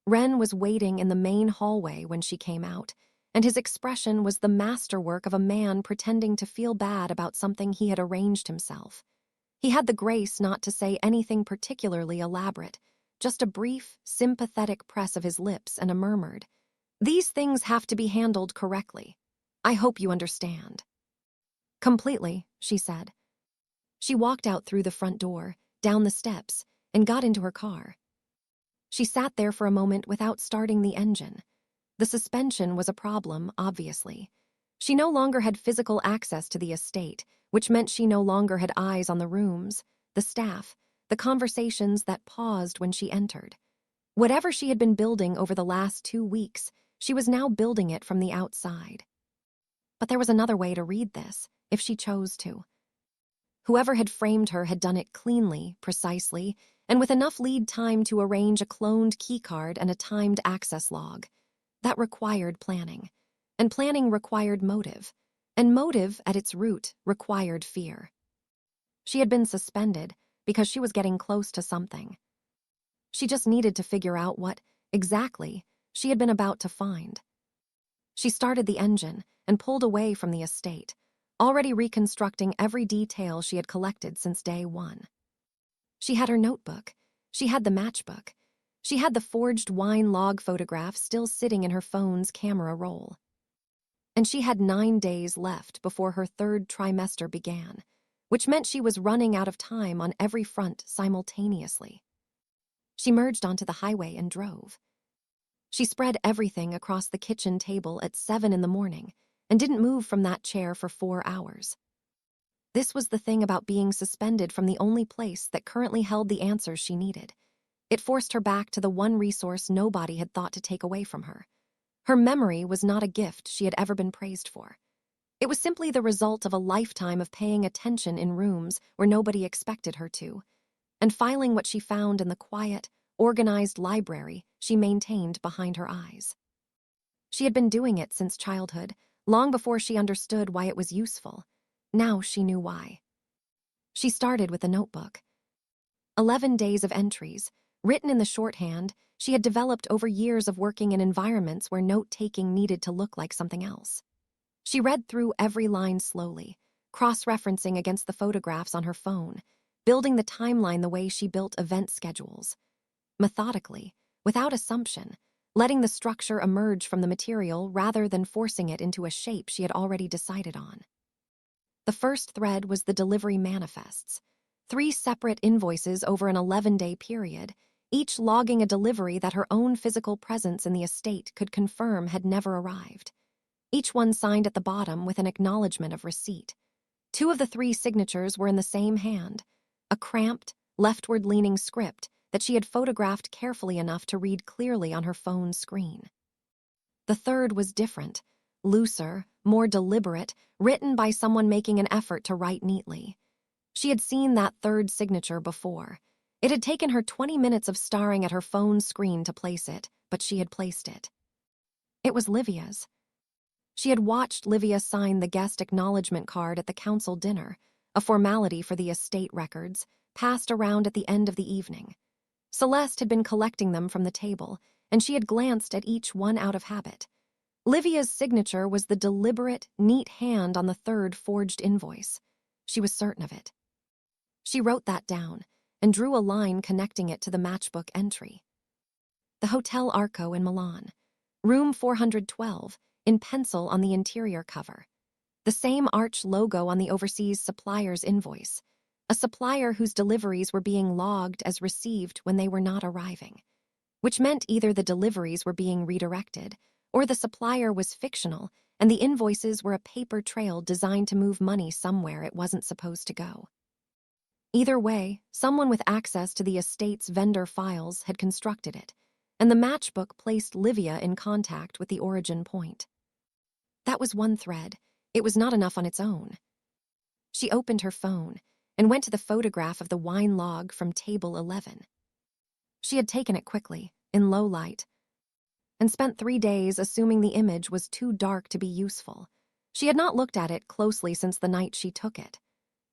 Ren was waiting in the main hallway when she came out, and his expression was the masterwork of a man pretending to feel bad about something he had arranged himself. He had the grace not to say anything particularly elaborate, just a brief, sympathetic press of his lips and a murmured, These things have to be handled correctly. I hope you understand. Completely, she said. She walked out through the front door, down the steps, and got into her car. She sat there for a moment without starting the engine. The suspension was a problem, obviously. She no longer had physical access to the estate, which meant she no longer had eyes on the rooms, the staff, the conversations that paused when she entered. Whatever she had been building over the last 2 weeks, she was now building it from the outside. But there was another way to read this, if she chose to. Whoever had framed her had done it cleanly, precisely, and with enough lead time to arrange a cloned keycard and a timed access log. That required planning, and planning required motive, and motive, at its root, required fear. She had been suspended because she was getting close to something. She just needed to figure out what, exactly, she had been about to find. She started the engine and pulled away from the estate, already reconstructing every detail she had collected since day 1. She had her notebook. She had the matchbook. She had the forged wine log photograph still sitting in her phone's camera roll. And she had 9 days left before her 3rd trimester began, which meant she was running out of time on every front simultaneously. She merged onto the highway and drove. She spread everything across the kitchen table at 7 in the morning and didn't move from that chair for 4 hours. This was the thing about being suspended from the only place that currently held the answers she needed. It forced her back to the one resource nobody had thought to take away from her. Her memory was not a gift she had ever been praised for. It was simply the result of a lifetime of paying attention in rooms where nobody expected her to, and filing what she found in the quiet, organized library she maintained behind her eyes. She had been doing it since childhood, long before she understood why it was useful. Now she knew why. She started with a notebook. 11 days of entries, written in the shorthand she had developed over years of working in environments where note-taking needed to look like something else. She read through every line slowly, cross-referencing against the photographs on her phone, building the timeline the way she built event schedules. Methodically, without assumption, letting the structure emerge from the material rather than forcing it into a shape she had already decided on. The first thread was the delivery manifests, 3 separate invoices over an 11-day period, each logging a delivery that her own physical presence in the estate could confirm had never arrived. Each one signed at the bottom with an acknowledgement of receipt. Two of the three signatures were in the same hand, a cramped, leftward-leaning script that she had photographed carefully enough to read clearly on her phone's screen. The third was different, looser, more deliberate, written by someone making an effort to write neatly. She had seen that third signature before. It had taken her 20 minutes of staring at her phone's screen to place it, but she had placed it. It was Livia's. She had watched Livia sign the guest acknowledgement card at the council dinner, a formality for the estate records, passed around at the end of the evening. Celeste had been collecting them from the table, and she had glanced at each one out of habit. Livia's signature was the deliberate, neat hand on the third forged invoice. She was certain of it. She wrote that down and drew a line connecting it to the matchbook entry. The Hotel Arco in Milan, room 412, in pencil on the interior cover. The same arch logo on the overseas supplier's invoice, a supplier whose deliveries were being logged as received when they were not arriving, which meant either the deliveries were being redirected or the supplier was fictional and the invoices were a paper trail designed to move money somewhere it wasn't supposed to go. Either way, someone with access to the estate's vendor files had constructed it, and the matchbook placed Livia in contact with the origin point. That was one thread. It was not enough on its own. She opened her phone and went to the photograph of the wine log from table 11. She had taken it quickly, in low light, and spent 3 days assuming the image was too dark to be useful. She had not looked at it closely since the night she took it.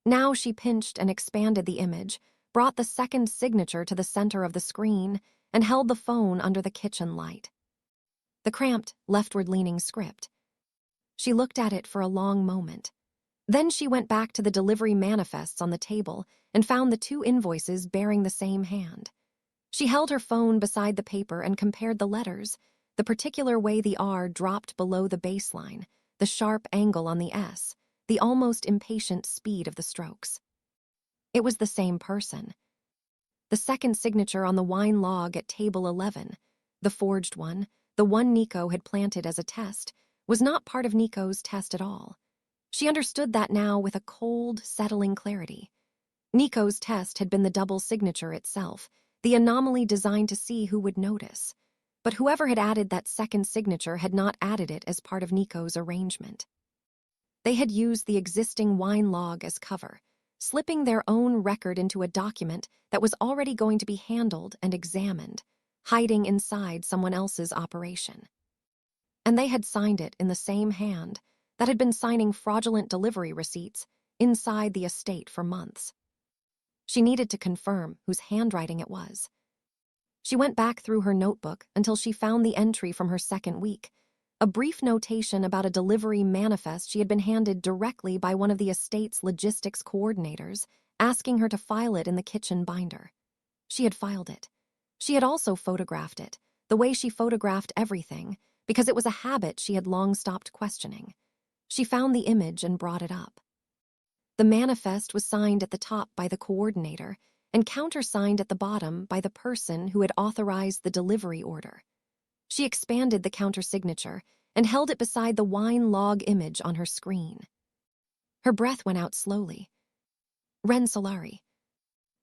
Now she pinched and expanded the image, brought the second signature to the center of the screen, and held the phone under the kitchen light. The cramped, leftward-leaning script. She looked at it for a long moment. Then she went back to the delivery manifests on the table and found the two invoices bearing the same hand. She held her phone beside the paper and compared the letters, the particular way the R dropped below the baseline, the sharp angle on the S, the almost impatient speed of the strokes. It was the same person. The second signature on the wine log at table 11, the forged one, the one Nico had planted as a test, was not part of Nico's test at all. She understood that now with a cold, settling clarity. Nico's test had been the double signature itself, the anomaly designed to see who would notice. But whoever had added that second signature had not added it as part of Nico's arrangement. They had used the existing wine log as cover, slipping their own record into a document that was already going to be handled and examined, hiding inside someone else's operation. And they had signed it in the same hand that had been signing fraudulent delivery receipts inside the estate for months. She needed to confirm whose handwriting it was. She went back through her notebook until she found the entry from her second week, a brief notation about a delivery manifest she had been handed directly by one of the estate's logistics coordinators, asking her to file it in the kitchen binder. She had filed it. She had also photographed it, the way she photographed everything, because it was a habit she had long stopped questioning. She found the image and brought it up. The manifest was signed at the top by the coordinator and countersigned at the bottom by the person who had authorized the delivery order. She expanded the countersignature and held it beside the wine log image on her screen. Her breath went out slowly. Ren Solari.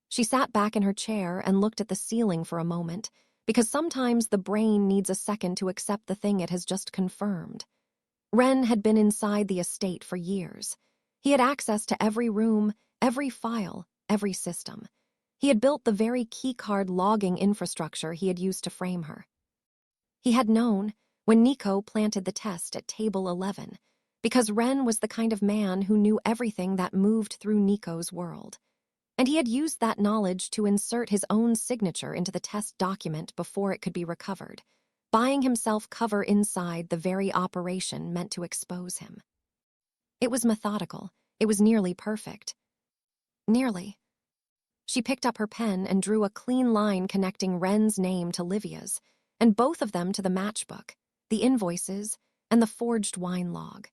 She sat back in her chair and looked at the ceiling for a moment, because sometimes the brain needs a second to accept the thing it has just confirmed. Ren had been inside the estate for years. He had access to every room, every file, every system. He had built the very keycard logging infrastructure he had used to frame her. He had known when Nico planted the test at table 11, because Ren was the kind of man who knew everything that moved through Nico's world. And he had used that knowledge to insert his own signature into the test document before it could be recovered, buying himself cover inside the very operation meant to expose him. It was methodical. It was nearly perfect. Nearly. She picked up her pen and drew a clean line connecting Ren's name to Livia's, and both of them to the matchbook, the invoices, and the forged wine log.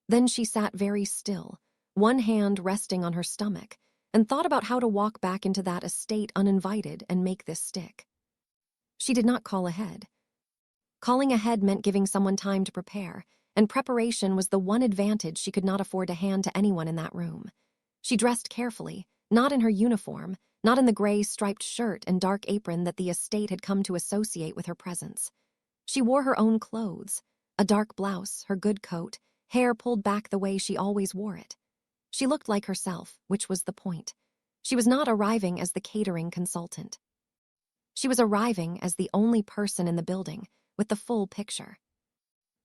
Then she sat very still, one hand resting on her stomach, and thought about how to walk back into that estate uninvited and make this stick. She did not call ahead. Calling ahead meant giving someone time to prepare, and preparation was the one advantage she could not afford to hand to anyone in that room. She dressed carefully, not in her uniform, not in the gray striped shirt and dark apron that the estate had come to associate with her presence. She wore her own clothes, a dark blouse, her good coat, hair pulled back the way she always wore it. She looked like herself, which was the point. She was not arriving as the catering consultant. She was arriving as the only person in the building with the full picture.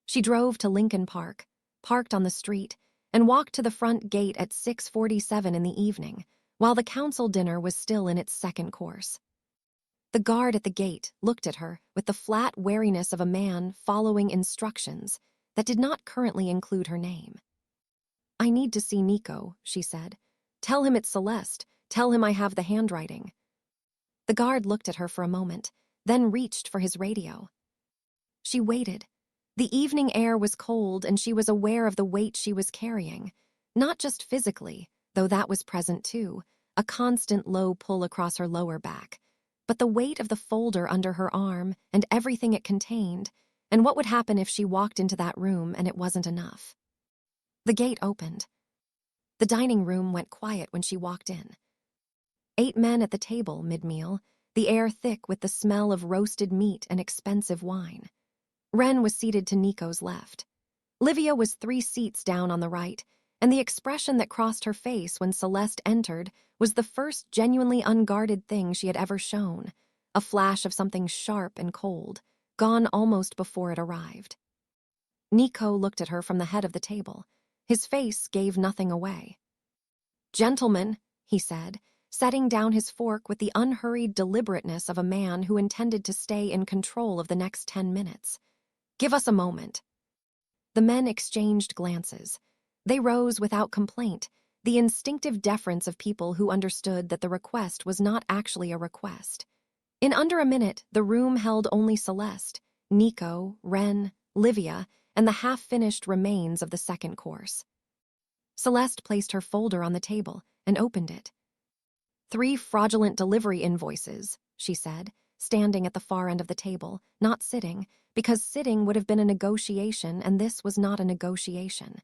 She drove to Lincoln Park, parked on the street, and walked to the front gate at 6:47 in the evening, while the council dinner was still in its second course. The guard at the gate looked at her with the flat wariness of a man following instructions that did not currently include her name. "I need to see Nico," she said. "Tell him it's Celeste. Tell him I have the handwriting." The guard looked at her for a moment, then reached for his radio. She waited. The evening air was cold, and she was aware of the weight she was carrying, not just physically, though that was present too, a constant low pull across her lower back, but the weight of the folder under her arm and everything it contained, and what would happen if she walked into that room and it wasn't enough. The gate opened. The dining room went quiet when she walked in. 8 men at the table mid-meal, the air thick with the smell of roasted meat and expensive wine. Ren was seated to Nico's left. Livia was 3 seats down on the right, and the expression that crossed her face when Celeste entered was the first genuinely unguarded thing she had ever shown, a flash of something sharp and cold, gone almost before it arrived. Nico looked at her from the head of the table. His face gave nothing away. "Gentlemen," he said, setting down his fork with the unhurried deliberateness of a man who intended to stay in control of the next 10 minutes. "Give us a moment." The men exchanged glances. They rose without complaint, the instinctive deference of people who understood that the request was not actually a request. In under a minute, the room held only Celeste, Nico, Ren, Livia, and the half-finished remains of the second course. Celeste placed her folder on the table and opened it. 3 fraudulent delivery invoices, she said, standing at the far end of the table, not sitting, because sitting would have been a negotiation and this was not a negotiation.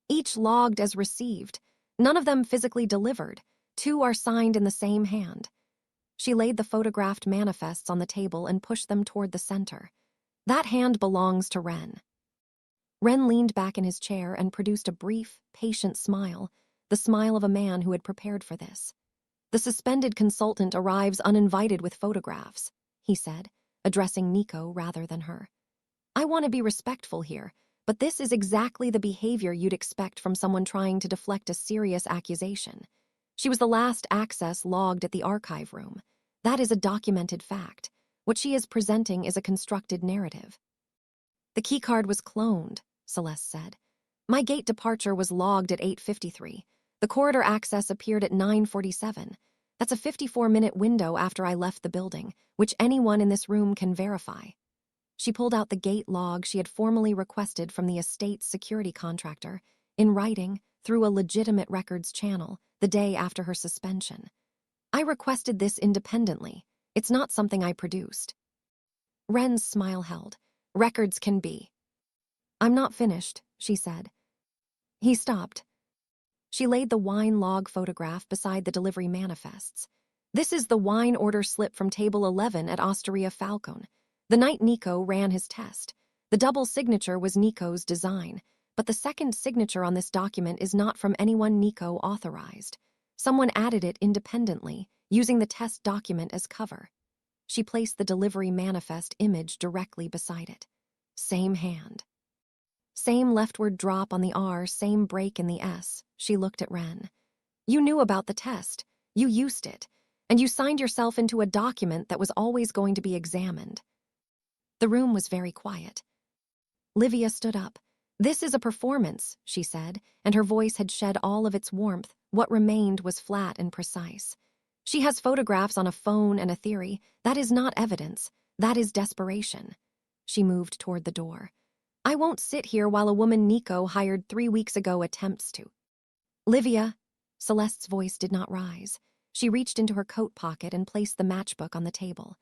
Each logged as received, none of them physically delivered. 2 are signed in the same hand. She laid the photographed manifests on the table and pushed them toward the center. "That hand belongs to Ren." Ren leaned back in his chair and produced a brief, patient smile, the smile of a man who had prepared for this. "The suspended consultant arrives uninvited with photographs," he said, addressing Nico rather than her. "I want to be respectful here, but this is exactly the behavior you'd expect from someone trying to deflect a serious accusation. She was the last access logged at the archive room. That is a documented fact. What she is presenting is a constructed narrative." "The keycard was cloned," Celeste said. "My gate departure was logged at 8:53. The corridor access appeared at 9:47. That's a 54-minute window after I left the building, which anyone in this room can verify." She pulled out the gate log she had formally requested from the estate's security contractor, in writing, through a legitimate records channel, the day after her suspension. "I requested this independently. It's not something I produced." Ren's smile held. "Records can be." "I'm not finished," she said. He stopped. She laid the wine log photograph beside the delivery manifests. "This is the wine order slip from table 11 at Osteria Falcone. The night Nico ran his test. The double signature was Nico's design, but the second signature on this document is not from anyone Nico authorized. Someone added it independently, using the test document as cover." She placed the delivery manifest image directly beside it. Same hand. Same leftward drop on the R, same break in the S. She looked at Ren. "You knew about the test. You used it. And you signed yourself into a document that was always going to be examined." The room was very quiet. Livia stood up. "This is a performance," she said, and her voice had shed all of its warmth. What remained was flat and precise. "She has photographs on a phone and a theory. That is not evidence. That is desperation." She moved toward the door. "I won't sit here while a woman Nico hired 3 weeks ago attempts to." "Livia," Celeste's voice did not rise. She reached into her coat pocket and placed the matchbook on the table.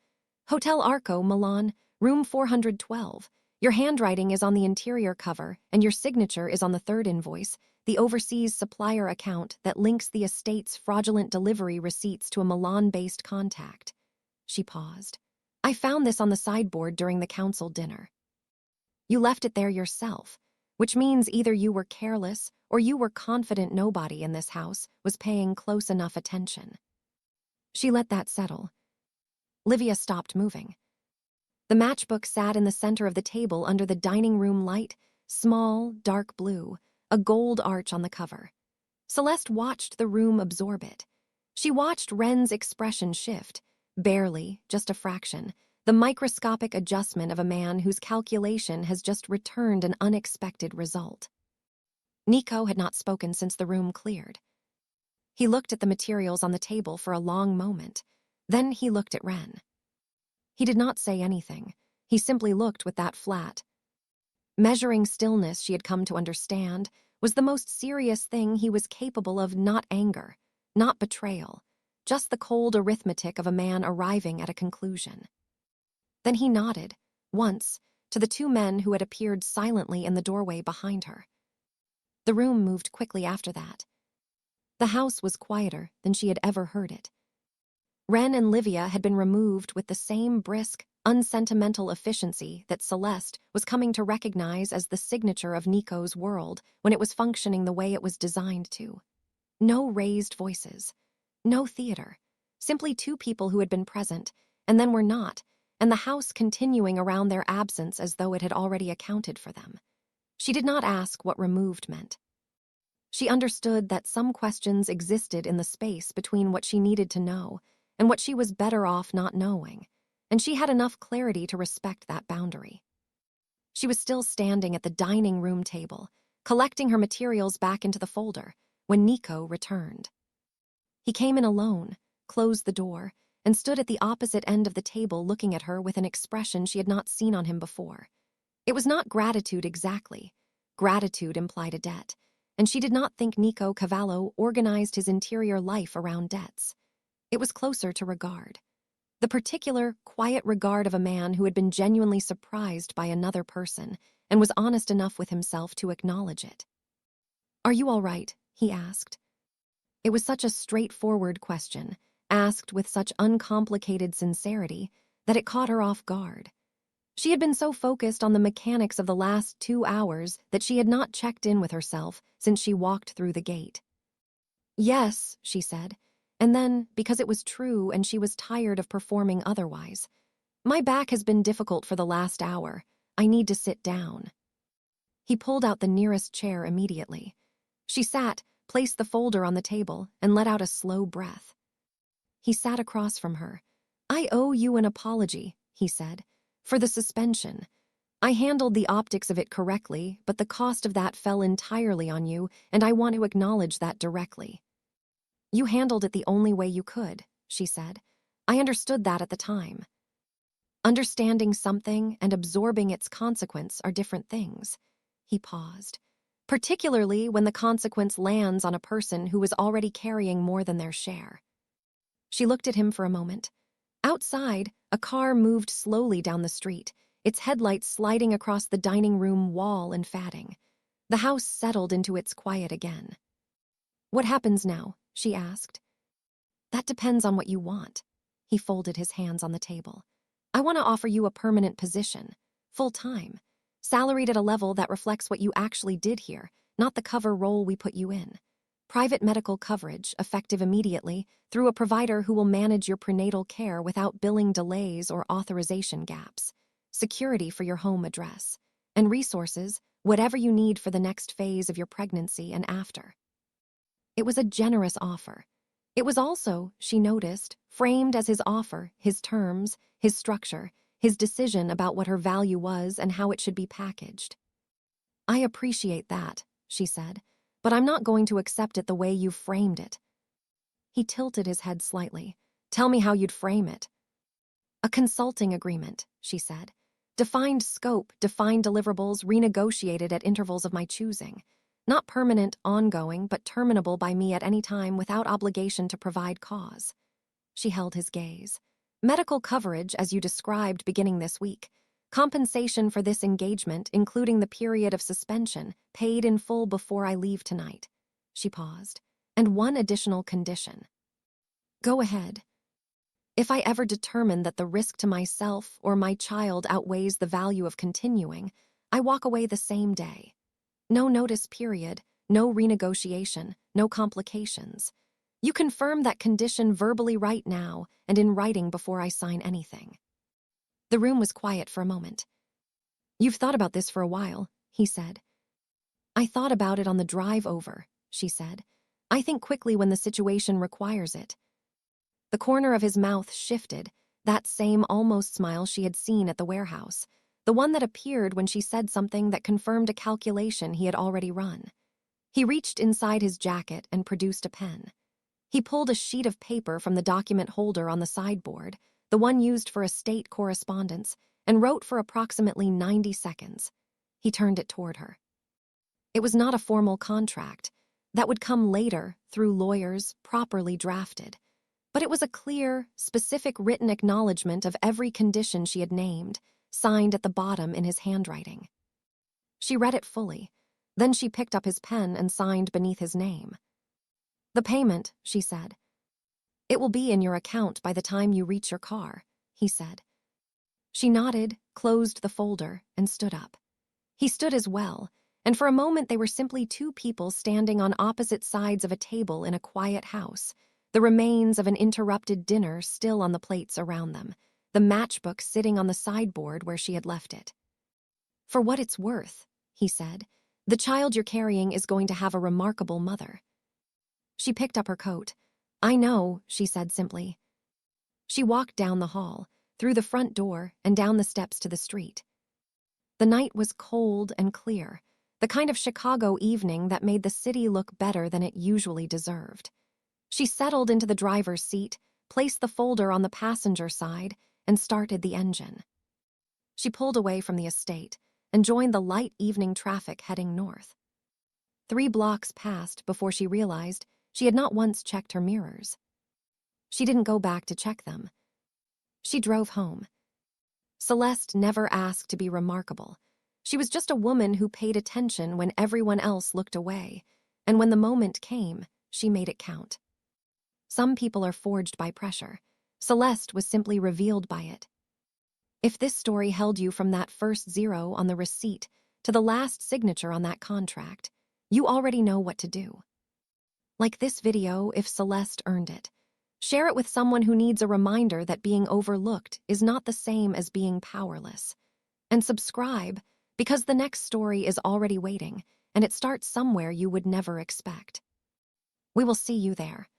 "Hotel Arco, Milan, room 412. Your handwriting is on the interior cover, and your signature is on the third invoice, the overseas supplier account that links the estate's fraudulent delivery receipts to a Milan-based contact. She paused. I found this on the sideboard during the council dinner. You left it there yourself, which means either you were careless or you were confident nobody in this house was paying close enough attention. She let that settle. Livia stopped moving. The matchbook sat in the center of the table under the dining room light, small, dark blue, a gold arch on the cover. Celeste watched the room absorb it. She watched Wren's expression shift, barely, just a fraction, the microscopic adjustment of a man whose calculation has just returned an unexpected result. Nico had not spoken since the room cleared. He looked at the materials on the table for a long moment. Then he looked at Wren. He did not say anything. He simply looked with that flat. Measuring stillness, she had come to understand, was the most serious thing he was capable of. Not anger, not betrayal, just the cold arithmetic of a man arriving at a conclusion. Then he nodded, once, to the two men who had appeared silently in the doorway behind her. The room moved quickly after that. The house was quieter than she had ever heard it. Wren and Livia had been removed with the same brisk, unsentimental efficiency that Celeste was coming to recognize as the signature of Nico's world when it was functioning the way it was designed to. No raised voices, no theater, simply two people who had been present and then were not, and the house continuing around their absence as though it had already accounted for them. She did not ask what removed meant. She understood that some questions existed in the space between what she needed to know and what she was better off not knowing, and she had enough clarity to respect that boundary. She was still standing at the dining room table, collecting her materials back into the folder, when Nico returned. He came in alone, closed the door, and stood at the opposite end of the table looking at her with an expression she had not seen on him before. It was not gratitude exactly. Gratitude implied a debt, and she did not think Nico Cavallo organized his interior life around debts. It was closer to regard. The particular, quiet regard of a man who had been genuinely surprised by another person and was honest enough with himself to acknowledge it. "Are you all right?" he asked. It was such a straightforward question, asked with such uncomplicated sincerity, that it caught her off guard. She had been so focused on the mechanics of the last 2 hours that she had not checked in with herself since she walked through the gate. "Yes," she said, and then, because it was true and she was tired of performing otherwise, "My back has been difficult for the last hour. I need to sit down." He pulled out the nearest chair immediately. She sat, placed the folder on the table, and let out a slow breath. He sat across from her. "I owe you an apology," he said, "for the suspension. I handled the optics of it correctly, but the cost of that fell entirely on you, and I want to acknowledge that directly." "You handled it the only way you could," she said. "I understood that at the time." Understanding something and absorbing its consequence are different things. He paused. Particularly when the consequence lands on a person who is already carrying more than their share. She looked at him for a moment. Outside, a car moved slowly down the street, its headlights sliding across the dining room wall and fatting. The house settled into its quiet again. "What happens now?" she asked. "That depends on what you want." He folded his hands on the table. "I want to offer you a permanent position, full-time, salaried at a level that reflects what you actually did here, not the cover role we put you in. Private medical coverage, effective immediately, through a provider who will manage your prenatal care without billing delays or authorization gaps. Security for your home address. And resources, whatever you need for the next phase of your pregnancy and after." It was a generous offer. It was also, she noticed, framed as his offer, his terms, his structure, his decision about what her value was and how it should be packaged. "I appreciate that," she said, "but I'm not going to accept it the way you've framed it." He tilted his head slightly. "Tell me how you'd frame it." "A consulting agreement," she said. "Defined scope, defined deliverables, renegotiated at intervals of my choosing. Not permanent, ongoing, but terminable by me at any time without obligation to provide cause." She held his gaze. "Medical coverage, as you described beginning this week. Compensation for this engagement, including the period of suspension, paid in full before I leave tonight. She paused. And one additional condition. Go ahead. If I ever determine that the risk to myself or my child outweighs the value of continuing, I walk away the same day. No notice period, no renegotiation, no complications. You confirm that condition verbally right now and in writing before I sign anything. The room was quiet for a moment. You've thought about this for a while, he said. I thought about it on the drive over, she said. I think quickly when the situation requires it. The corner of his mouth shifted, that same almost smile she had seen at the warehouse, the one that appeared when she said something that confirmed a calculation he had already run. He reached inside his jacket and produced a pen. He pulled a sheet of paper from the document holder on the sideboard, the one used for estate correspondence, and wrote for approximately 90 seconds. He turned it toward her. It was not a formal contract. That would come later, through lawyers, properly drafted. But it was a clear, specific written acknowledgement of every condition she had named, signed at the bottom in his handwriting. She read it fully. Then she picked up his pen and signed beneath his name. The payment, she said. It will be in your account by the time you reach your car, he said. She nodded, closed the folder, and stood up. He stood as well, and for a moment they were simply two people standing on opposite sides of a table in a quiet house, the remains of an interrupted dinner still on the plates around them, the matchbook sitting on the sideboard where she had left it. For what it's worth, he said, the child you're carrying is going to have a remarkable mother. She picked up her coat. I know, she said simply. She walked down the hall, through the front door, and down the steps to the street. The night was cold and clear, the kind of Chicago evening that made the city look better than it usually deserved. She settled into the driver's seat, placed the folder on the passenger side, and started the engine. She pulled away from the estate and joined the light evening traffic heading north. 3 blocks passed before she realized she had not once checked her mirrors. She didn't go back to check them. She drove home. Celeste never asked to be remarkable. She was just a woman who paid attention when everyone else looked away, and when the moment came, she made it count. Some people are forged by pressure. Celeste was simply revealed by it. If this story held you from that first 0 on the receipt to the last signature on that contract, you already know what to do. Like this video, if Celeste earned it, share it with someone who needs a reminder that being overlooked is not the same as being powerless. And subscribe, because the next story is already waiting, and it starts somewhere you would never expect. We will see you there.